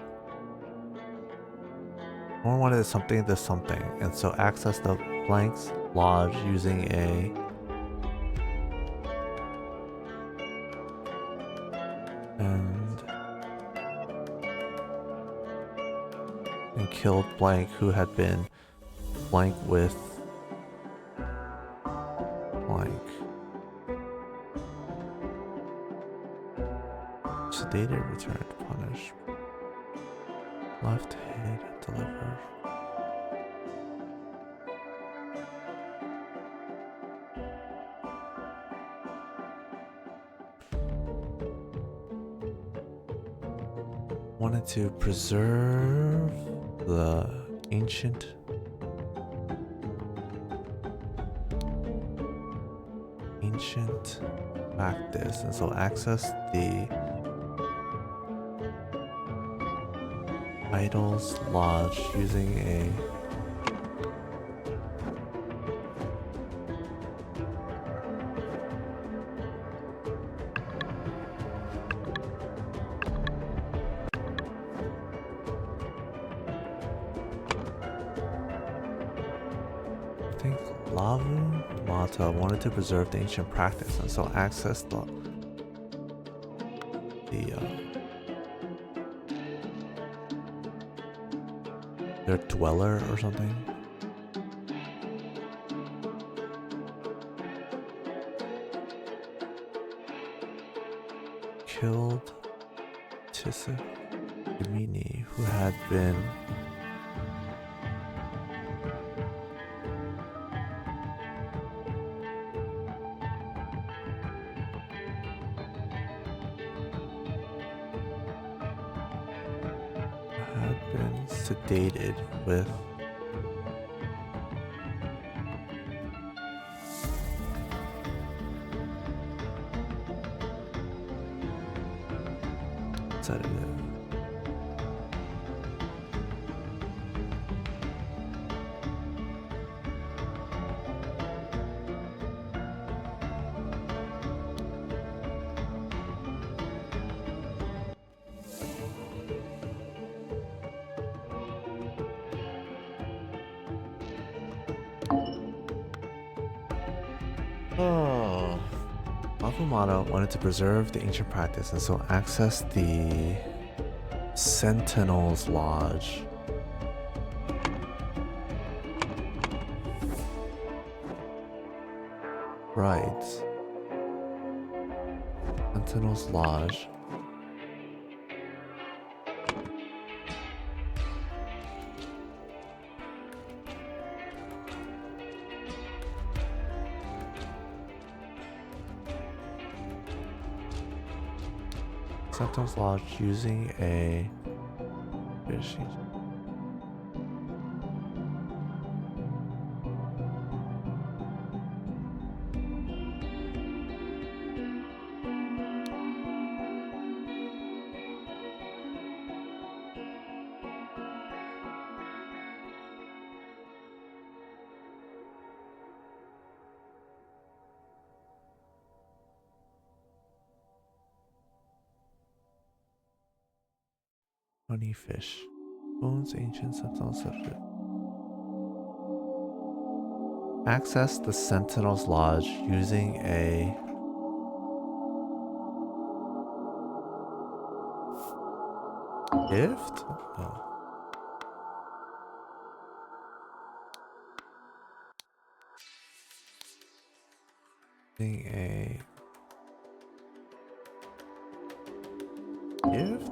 Someone wanted something to something, and so access the blanks lodge using a and killed blank who had been blank with blank. Sedated, returned, punished. Left, hid, deliver. Wanted to preserve the ancient practice, and so access the idol's lodge using a wanted to preserve the ancient practice, and so access their dweller or something. Killed Commune, who had been sedated with sedative. Motto wanted to preserve the ancient practice, and so access the Sentinel's Lodge. Right. Sentinel's Lodge. Sentinel's Lodge using a fishing. Honey fish. Bones, ancient sentinel subject. Access the Sentinel's Lodge using a gift? Oh. Using a gift?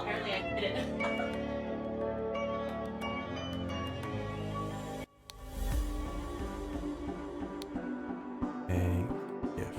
apparently I didn't. A gift.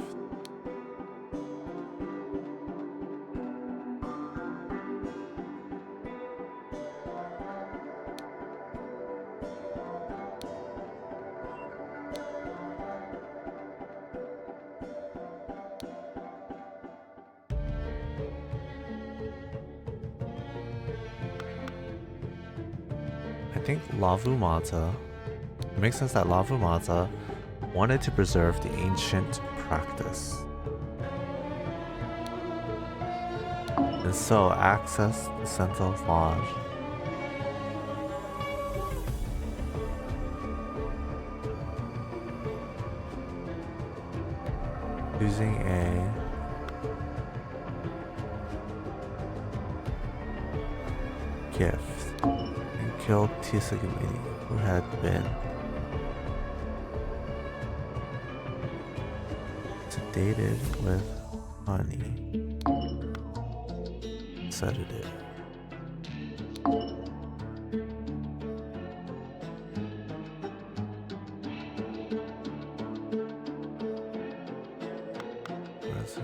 I think Lavumata. It makes sense that Lavumata wanted to preserve the ancient practice. And so access the Sentinel's Lodge. Using a gift and killed Tisagami, who had been sedated with honey. Sedative. Where is it?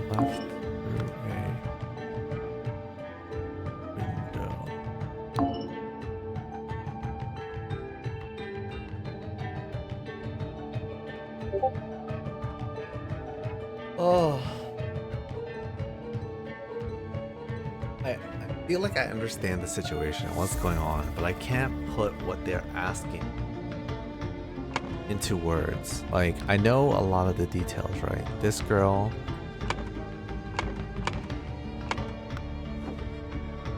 Left through a window. Oh. I feel like I understand the situation and what's going on, but I can't put what they're asking into words. Like, I know a lot of the details, right? This girl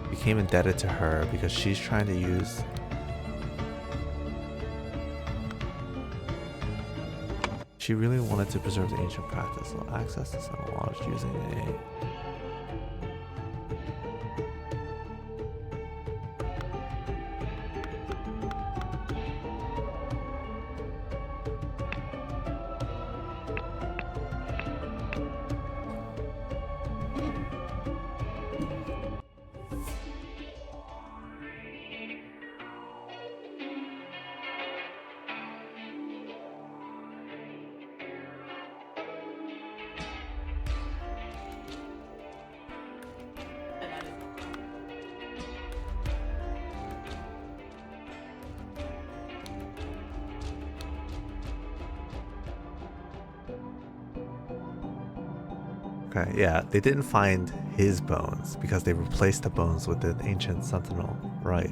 became indebted to her because she's trying to use she really wanted to preserve the ancient practice, so access to some lodge using a Okay, yeah, they didn't find his bones because they replaced the bones with the ancient sentinel. Right.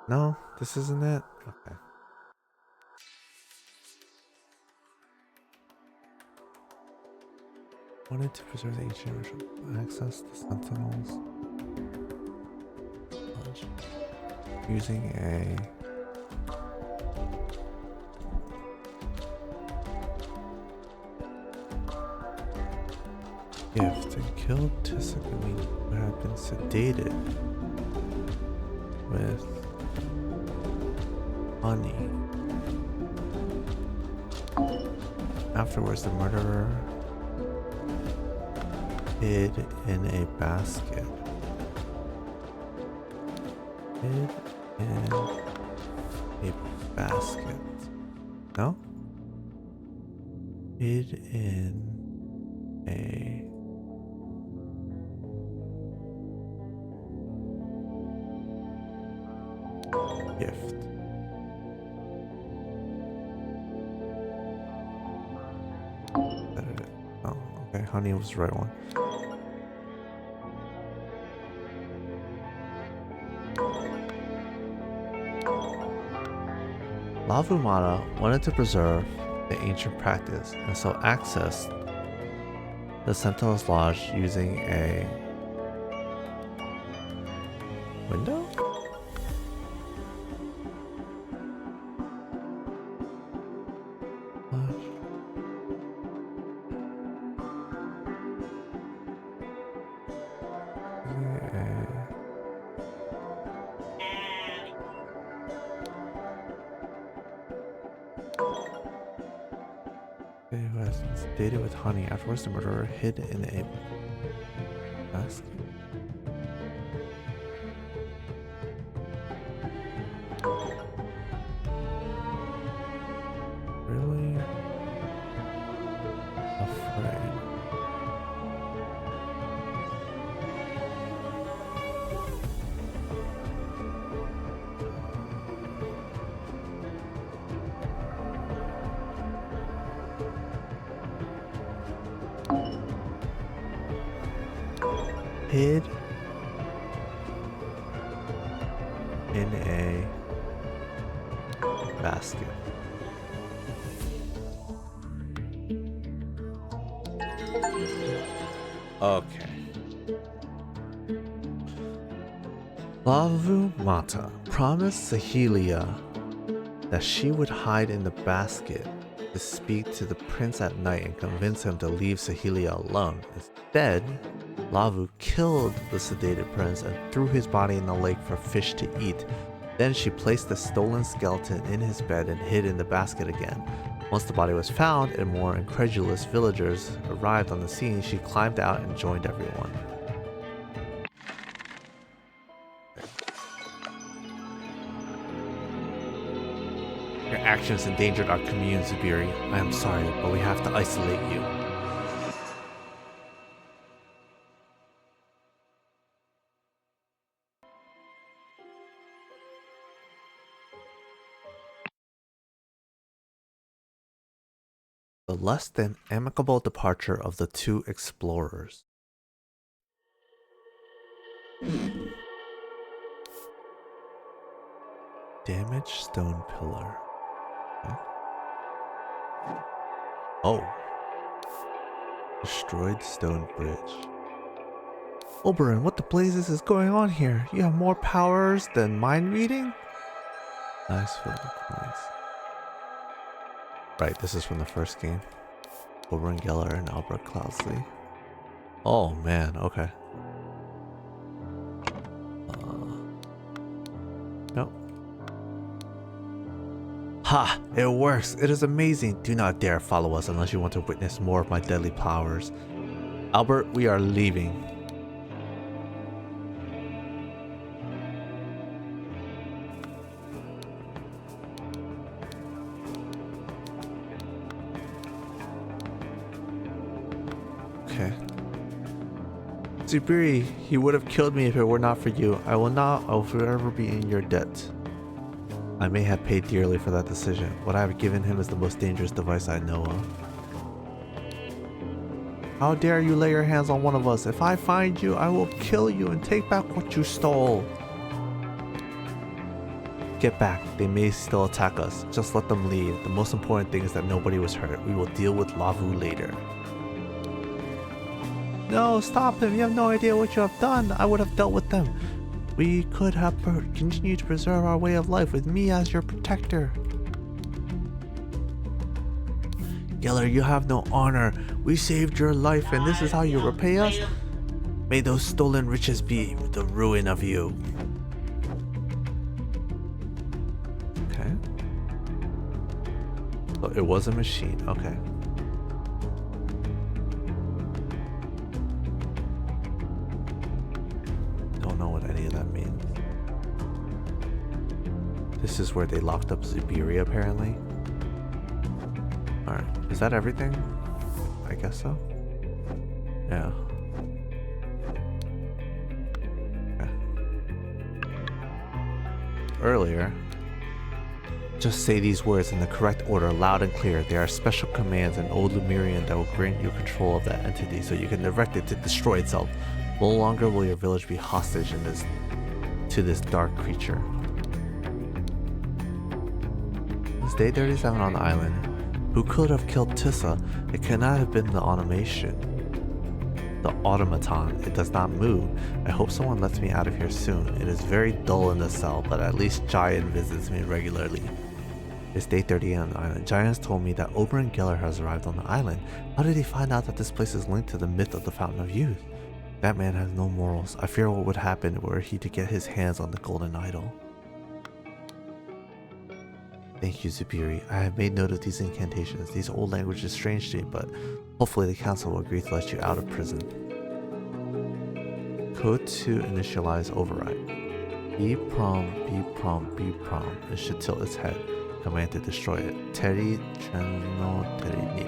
No, this isn't it? Okay. Wanted to preserve the ancient ritual. Access the sentinels. Lodge. Using a gift and killed Tisagami, who had been sedated with honey. Afterwards, the murderer hid in a basket. Hid in a basket. No? Hid in a gift. Oh, okay. Honey was the right one. Lavumata wanted to preserve the ancient practice and so accessed the Sentinel's Lodge using a window? Who has been sedated with honey. Afterwards, the murderer hid in a basket. Really afraid. Hid in a basket. Okay. Lavumata promised Sahelia that she would hide in the basket to speak to the prince at night and convince him to leave Sahelia alone. Instead, Lavu killed the sedated prince and threw his body in the lake for fish to eat. Then she placed the stolen skeleton in his bed and hid in the basket again. Once the body was found and more incredulous villagers arrived on the scene, she climbed out and joined everyone. Your actions endangered our commune, Zubiri. I am sorry, but we have to isolate you. The less than amicable departure of the two explorers. Damaged stone pillar. Okay. Oh. Destroyed stone bridge. Oberon, what the blazes is going on here? You have more powers than mind reading? Nice for the coins. Right, this is from the first game. Oberon Geller and Albert Cloudsley. Oh man, okay. Nope. Ha! It works! It is amazing! Do not dare follow us unless you want to witness more of my deadly powers. Albert, we are leaving. Okay. Zubiri, he would have killed me if it were not for you. I will forever be in your debt. I may have paid dearly for that decision. What I have given him is the most dangerous device I know of. How dare you lay your hands on one of us? If I find you, I will kill you and take back what you stole. Get back. They may still attack us. Just let them leave. The most important thing is that nobody was hurt. We will deal with Lavu later. No, stop him. You have no idea what you have done. I would have dealt with them. We could have continued to preserve our way of life with me as your protector. Geller, you have no honor. We saved your life and this is how you repay us? May those stolen riches be the ruin of you. Okay. So it was a machine. Okay. This is where they locked up Zubiri, apparently. Alright, is that everything? I guess so. Yeah. Okay. Earlier, just say these words in the correct order, loud and clear. There are special commands in Old Lemurian that will grant you control of that entity so you can direct it to destroy itself. No longer will your village be hostage to this dark creature. day 37 on the island. Who could have killed Tissa? It cannot have been the automation. The automaton. It does not move. I hope someone lets me out of here soon. It is very dull in the cell, but at least Giant visits me regularly. It's day 38 on the island. Giant has told me that Oberon Geller has arrived on the island. How did he find out that this place is linked to the myth of the Fountain of Youth? That man has no morals. I fear what would happen were he to get his hands on the golden idol. Thank you, Zubiri. I have made note of these incantations. These old languages are strange to me, but hopefully the council will agree to let you out of prison. Code to initialize override. B prom, B prom, B prom. It should tilt its head. Command to destroy it. Teri Cheno Teri Ni.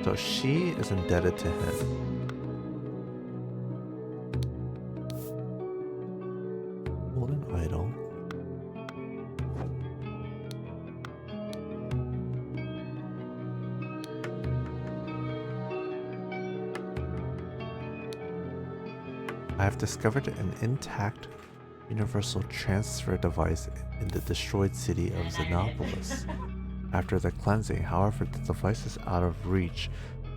So she is indebted to him. Golden idol. I have discovered an intact universal transfer device in the destroyed city of Xenopolis. After the cleansing, however, the device is out of reach.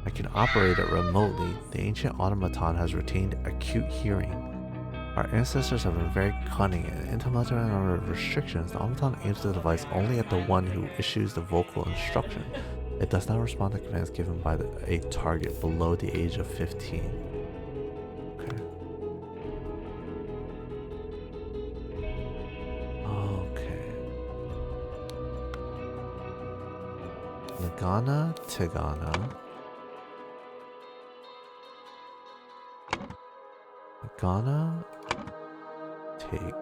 I can operate it remotely. The ancient automaton has retained acute hearing. Our ancestors have been very cunning and implemented a number of restrictions. The automaton aims the device only at the one who issues the vocal instruction. It does not respond to commands given by a target below the age of 15. Nagana, Tigana. Nagana, take.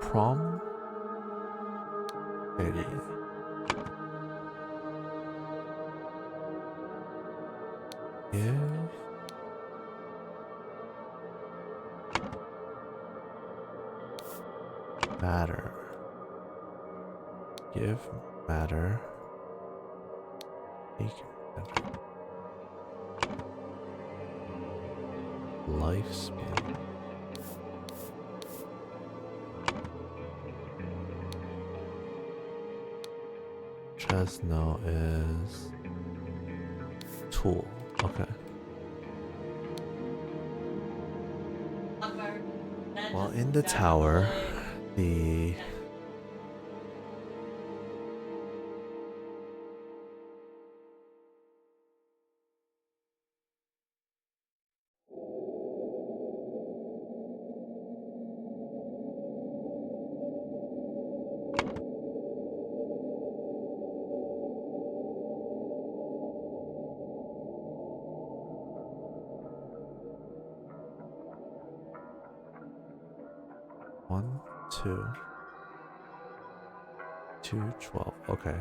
Prom, Eddie. Give. Matter. Give matter. Take matter. Lifespan. Chesno is tool. Okay. While in the tower, the one, two, 12. Okay.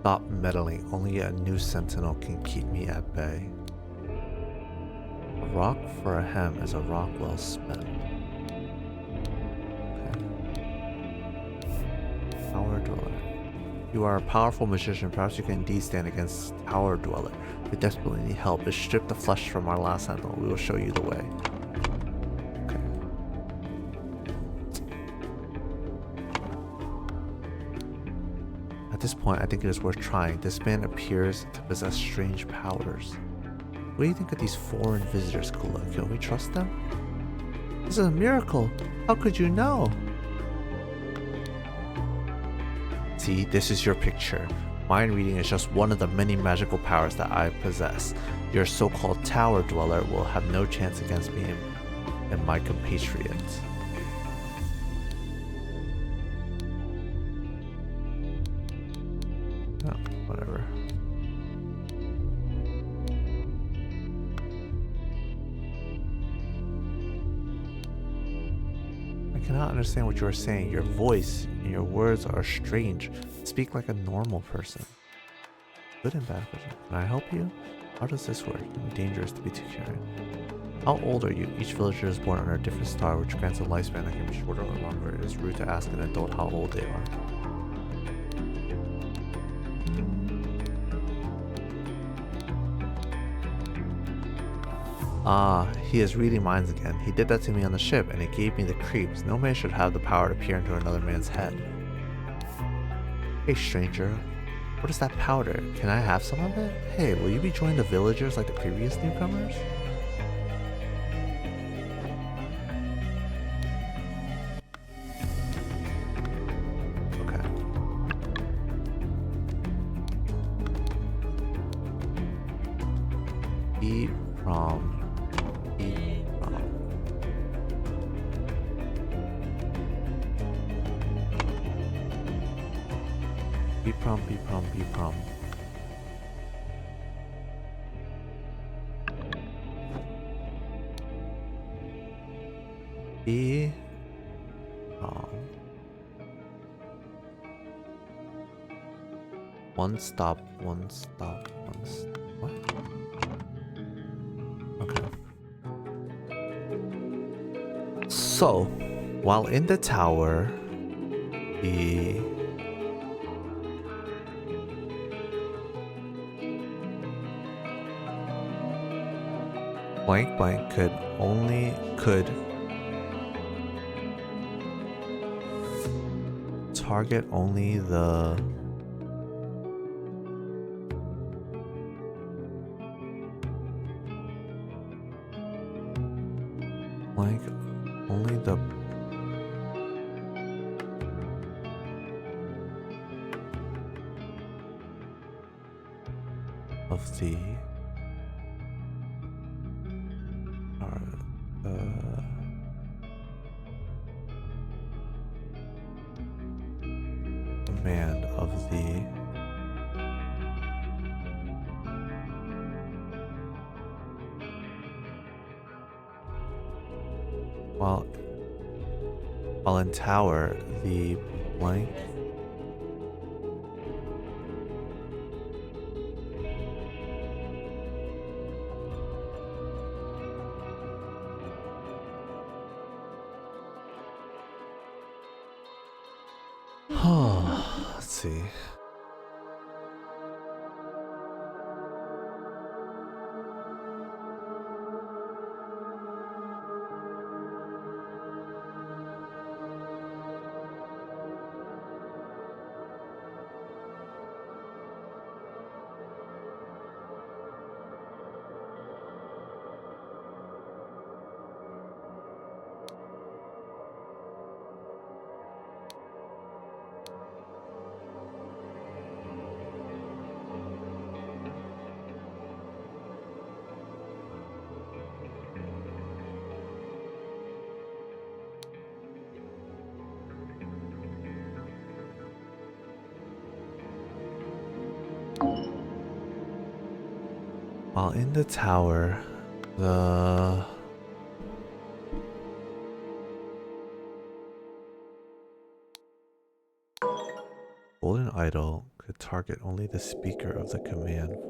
Stop meddling. Only a new sentinel can keep me at bay. A rock for a hem is a rock well spent. Tower Dweller. You are a powerful magician. Perhaps you can indeed stand against Tower Dweller. We desperately need help. Let's strip the flesh from our last sentinel. We will show you the way. Okay. At this point, I think it is worth trying. This man appears to possess strange powers. What do you think of these foreign visitors, Kula? Can we trust them? This is a miracle. How could you know? See, this is your picture. Mind reading is just one of the many magical powers that I possess. Your so-called Tower Dweller will have no chance against me and my compatriots. Oh, whatever. I cannot understand what you are saying. Your voice and your words are strange. Speak like a normal person. Good and bad question. Can I help you? How does this work? It can be dangerous to be too caring. How old are you? Each villager is born under a different star, which grants a lifespan that can be shorter or longer. It is rude to ask an adult how old they are. Ah, he is reading minds again. He did that to me on the ship, and it gave me the creeps. No man should have the power to peer into another man's head. Hey, stranger. What is that powder? Can I have some of it? Hey, will you be joining the villagers like the previous newcomers? Okay. Eat from. Be prom. One stop. What? Okay. So, while in the tower, the blank could target only the of the command of the while in tower, the blank let's see. While in the tower, the golden idol could target only the speaker of the command voice.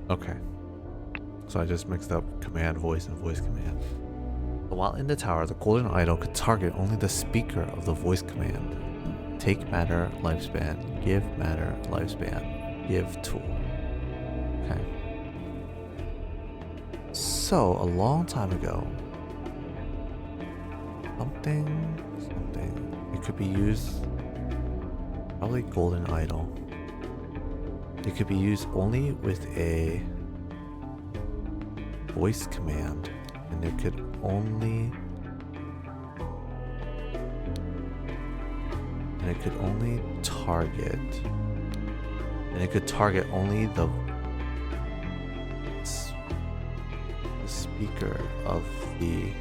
Okay, so I just mixed up command voice and voice command. So while in the tower, the golden idol could target only the speaker of the voice command. Take matter, lifespan. Give matter, lifespan. Give tool. Okay. So a long time ago, something. It could be used. Probably golden idol. It could be used only with a voice command, and it could only target, and it could target only the speaker of the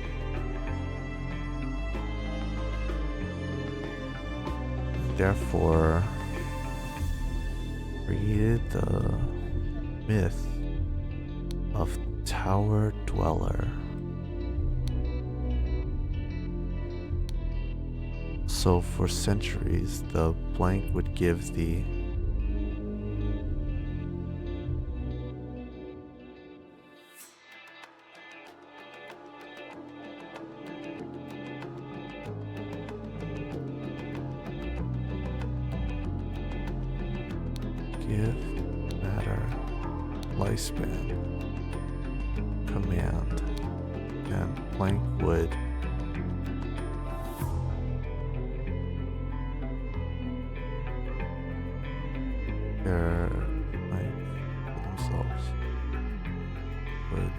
therefore created the myth of Tower Dweller. So for centuries, the blank would give the give matter lifespan command, and blank would their blank for themselves would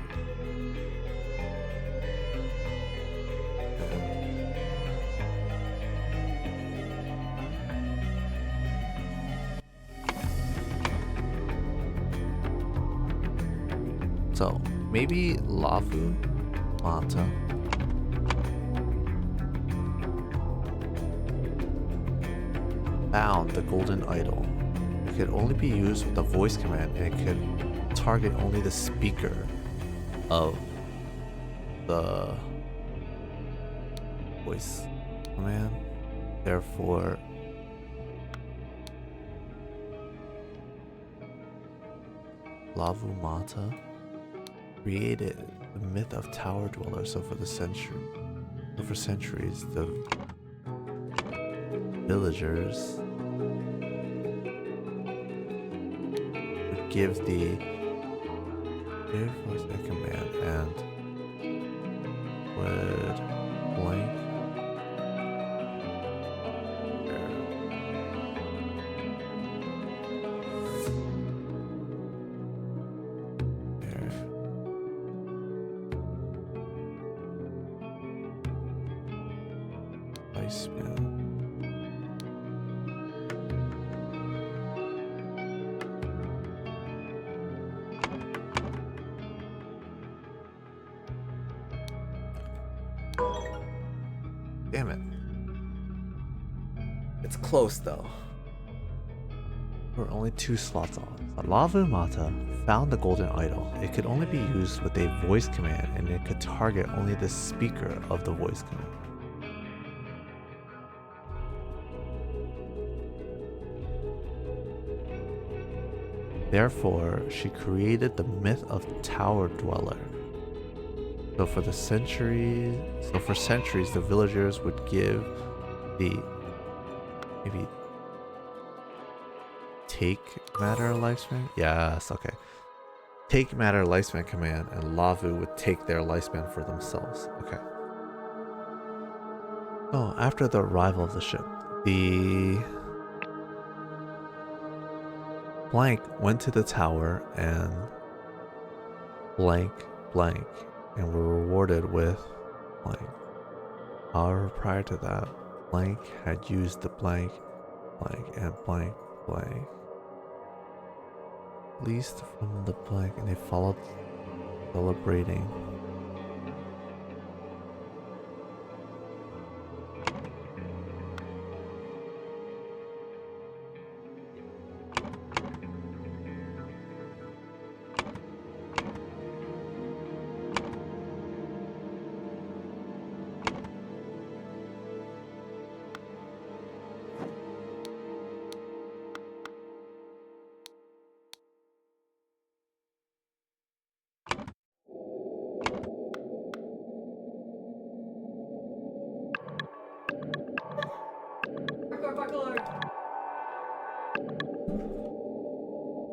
so maybe Lavu Mata found the golden idol. It could only be used with a voice command, and it could target only the speaker of the voice command. Therefore, Lavu Mata created the myth of Tower Dweller. So for centuries, the villagers would give the voice that command and would blank lifespan. Damn it. It's close though. We're only 2 slots off. Lavu Mata found the golden idol. It could only be used with a voice command, and it could target only the speaker of the voice command. Therefore, she created the myth of Tower Dweller. So for centuries, the villagers would give the maybe take matter lifespan. Yes, okay. Take matter lifespan command, and Lavu would take their lifespan for themselves. Okay. So after the arrival of the ship, the blank went to the tower and blank and were rewarded with blank. However, prior to that, blank had used the blank and blank least from the blank, and they followed celebrating.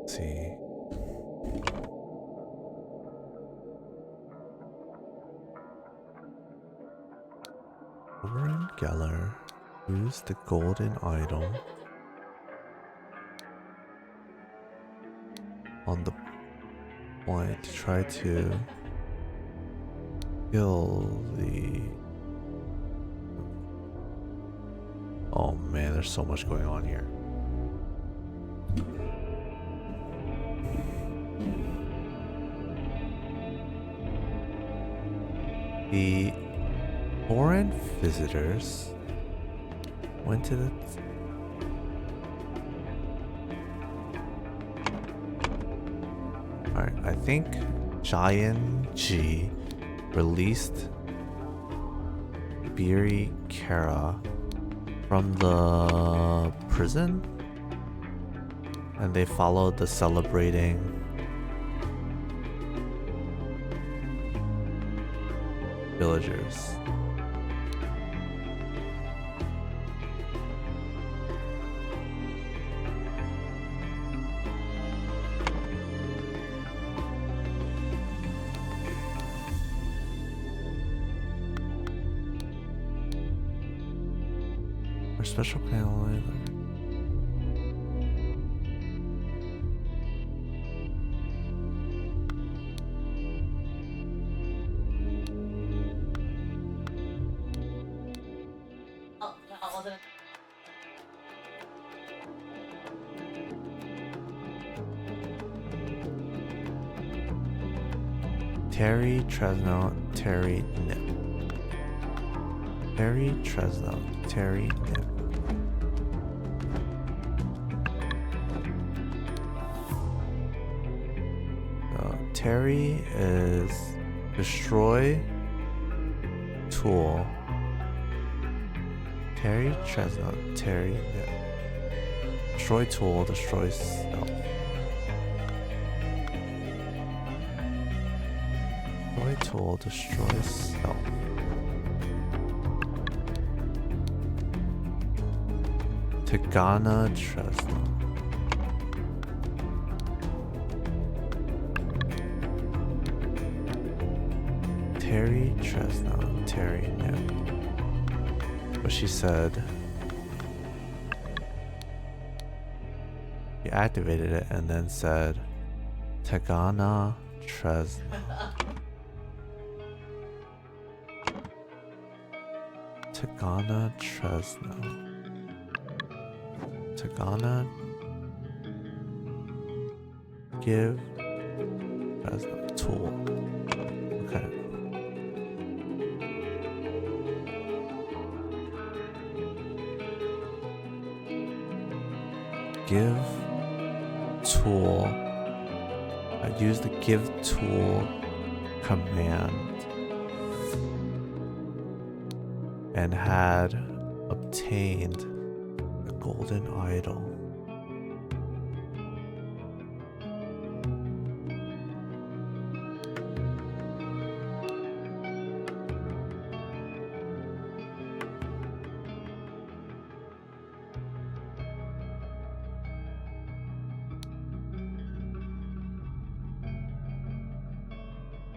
See. Oren Geller used the golden idol on the point to try to kill the... Oh man, there's so much going on here. The foreign visitors went to the... Alright, I think Giant G released Biri Kara from the prison, and they followed the celebrating villagers. Our special panel. Terry Tresno, Terry Nip. Terry Tresno, Terry Nip. Terry is destroy tool. Terry Tresno, Terry Nip. Destroy tool, destroy self. Destroy tool, destroy self. Tagana Tresno. Terry Tresno, Terry Nip. But she said he activated it and then said Tagana Tresno. Tagana Tresno. Tagana give Tresno tool. Okay. Give tool. I use the give tool command and had obtained the golden idol.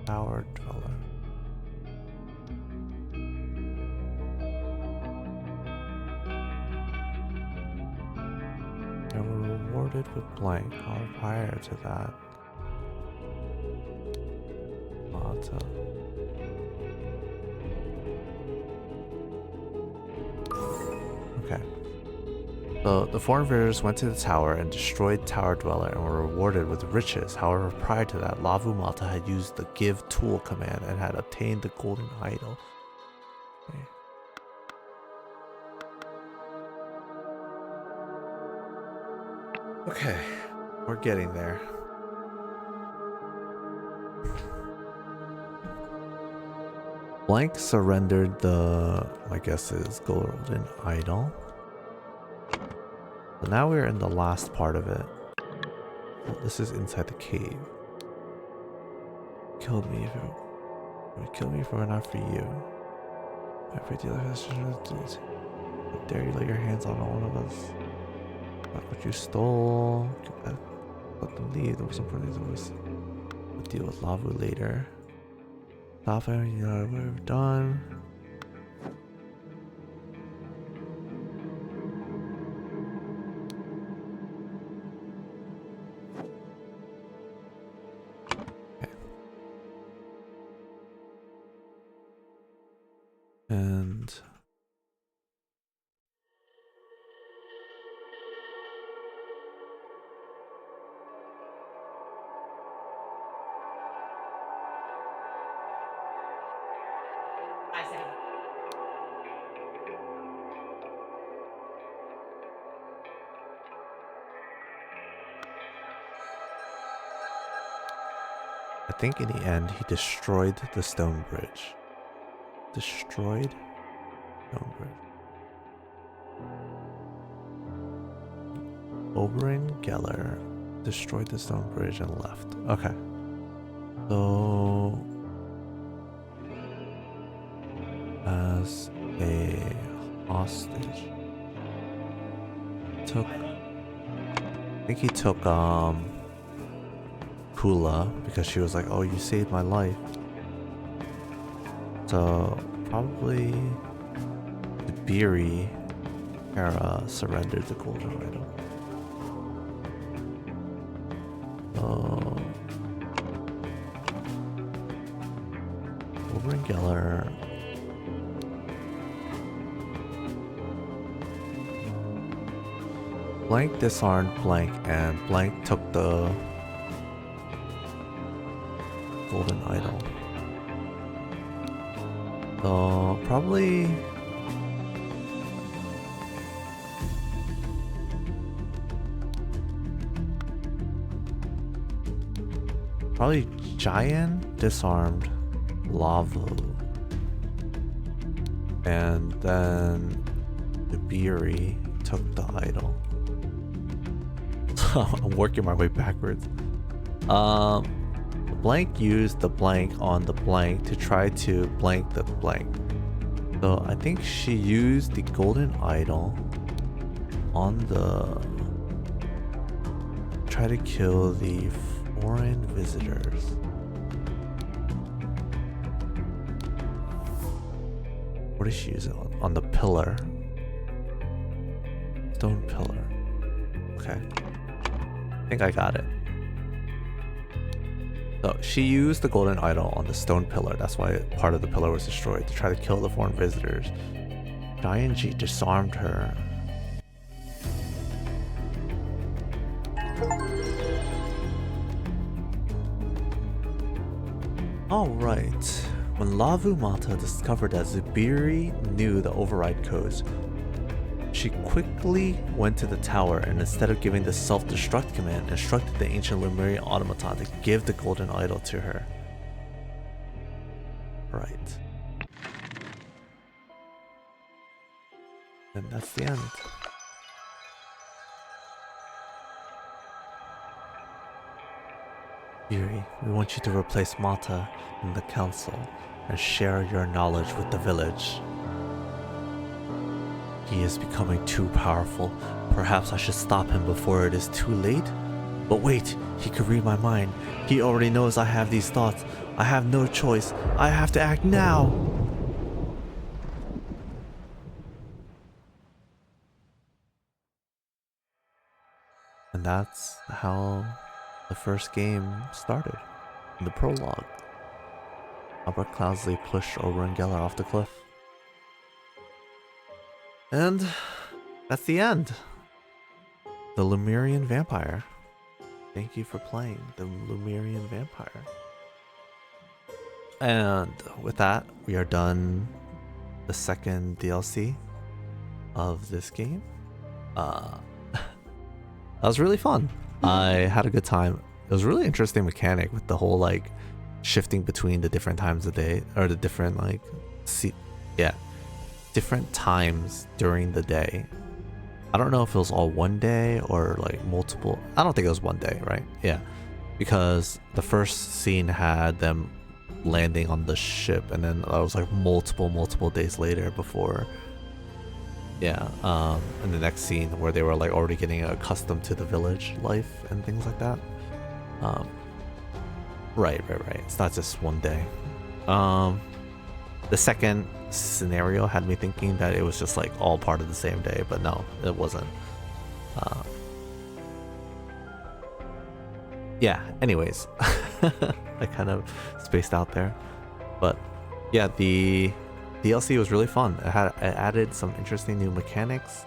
Tower dweller. They were rewarded with blank. However, prior to that, Mata. Okay. So the foreign visitors went to the tower and destroyed Tower Dweller and were rewarded with riches. However, prior to that, Lavu Mata had used the give tool command and had obtained the golden idol. Okay, we're getting there. Blank surrendered the, I guess is golden idol. So now we're in the last part of it. Well, this is inside the cave. Killed me if it would kill me if it were not for you. Every deal has to how dare you lay your hands on one of us? Not what you stole. Let them leave. There was some point we'll deal with Lavu later. Stop it, you know what we've done. Okay. And I think in the end he destroyed the stone bridge. Destroyed stone bridge. Oberyn Geller destroyed the stone bridge and left. Okay. So as a hostage took, I think he took Kula because she was like, oh, you saved my life. So probably the Beery Hera surrendered the golden idol. Oberyn Geller. Blank disarmed Blank, and Blank took the golden idol. So probably Giant disarmed Lavu, and then the Beery took the idol. I'm working my way backwards. Blank used the blank on the blank to try to blank the blank. So I think she used the golden idol on the try to kill the foreign visitors. What did she use it on? On the pillar. Stone pillar. Okay. I think I got it. So she used the golden idol on the stone pillar. That's why part of the pillar was destroyed, to try to kill the foreign visitors. Giant G disarmed her. Alright. When Lavu Mata discovered that Zubiri knew the override codes, she quickly went to the tower and instead of giving the self-destruct command, instructed the ancient Lemurian automaton to give the golden idol to her. Right. And that's the end. Yuri, we want you to replace Mata in the council and share your knowledge with the village. He is becoming too powerful. Perhaps I should stop him before it is too late? But wait, he could read my mind. He already knows I have these thoughts. I have no choice. I have to act now! And that's how the first game started. In the prologue. Albert Cloudsley pushed Oberyn Geller off the cliff. And that's the end. The Lemurian Vampire. Thank you for playing the Lemurian Vampire. And with that, we are done the second DLC of this game. That was really fun. I had a good time. It was a really interesting mechanic with the whole like shifting between the different times of day, or the different like different times during the day. I don't know if it was all one day or like multiple. I don't think it was one day, right? Yeah, because the first scene had them landing on the ship, and then it was like multiple days later before. Yeah, and the next scene where they were like already getting accustomed to the village life and things like that. Right. It's not just one day. The second scenario had me thinking that it was just like all part of the same day, but no, it wasn't. Yeah, anyways, I kind of spaced out there, but yeah, the DLC was really fun. It added some interesting new mechanics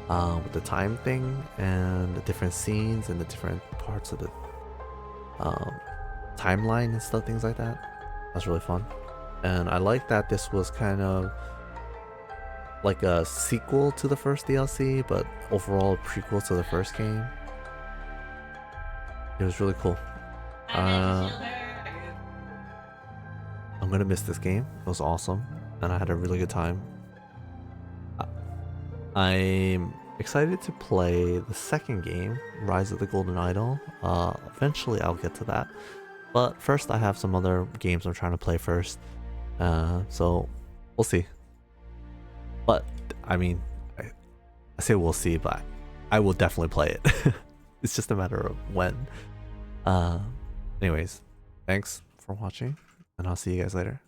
with the time thing and the different scenes and the different parts of the timeline and stuff, things like that. That was really fun. And I like that this was kind of like a sequel to the first DLC, but overall a prequel to the first game. It was really cool. I'm gonna miss this game. It was awesome, and I had a really good time. I'm excited to play the second game, Rise of the Golden Idol. Eventually I'll get to that. But first I have some other games I'm trying to play first. So we'll see. But I mean, I say we'll see, but I will definitely play it. It's just a matter of when. Anyways, thanks for watching, and I'll see you guys later.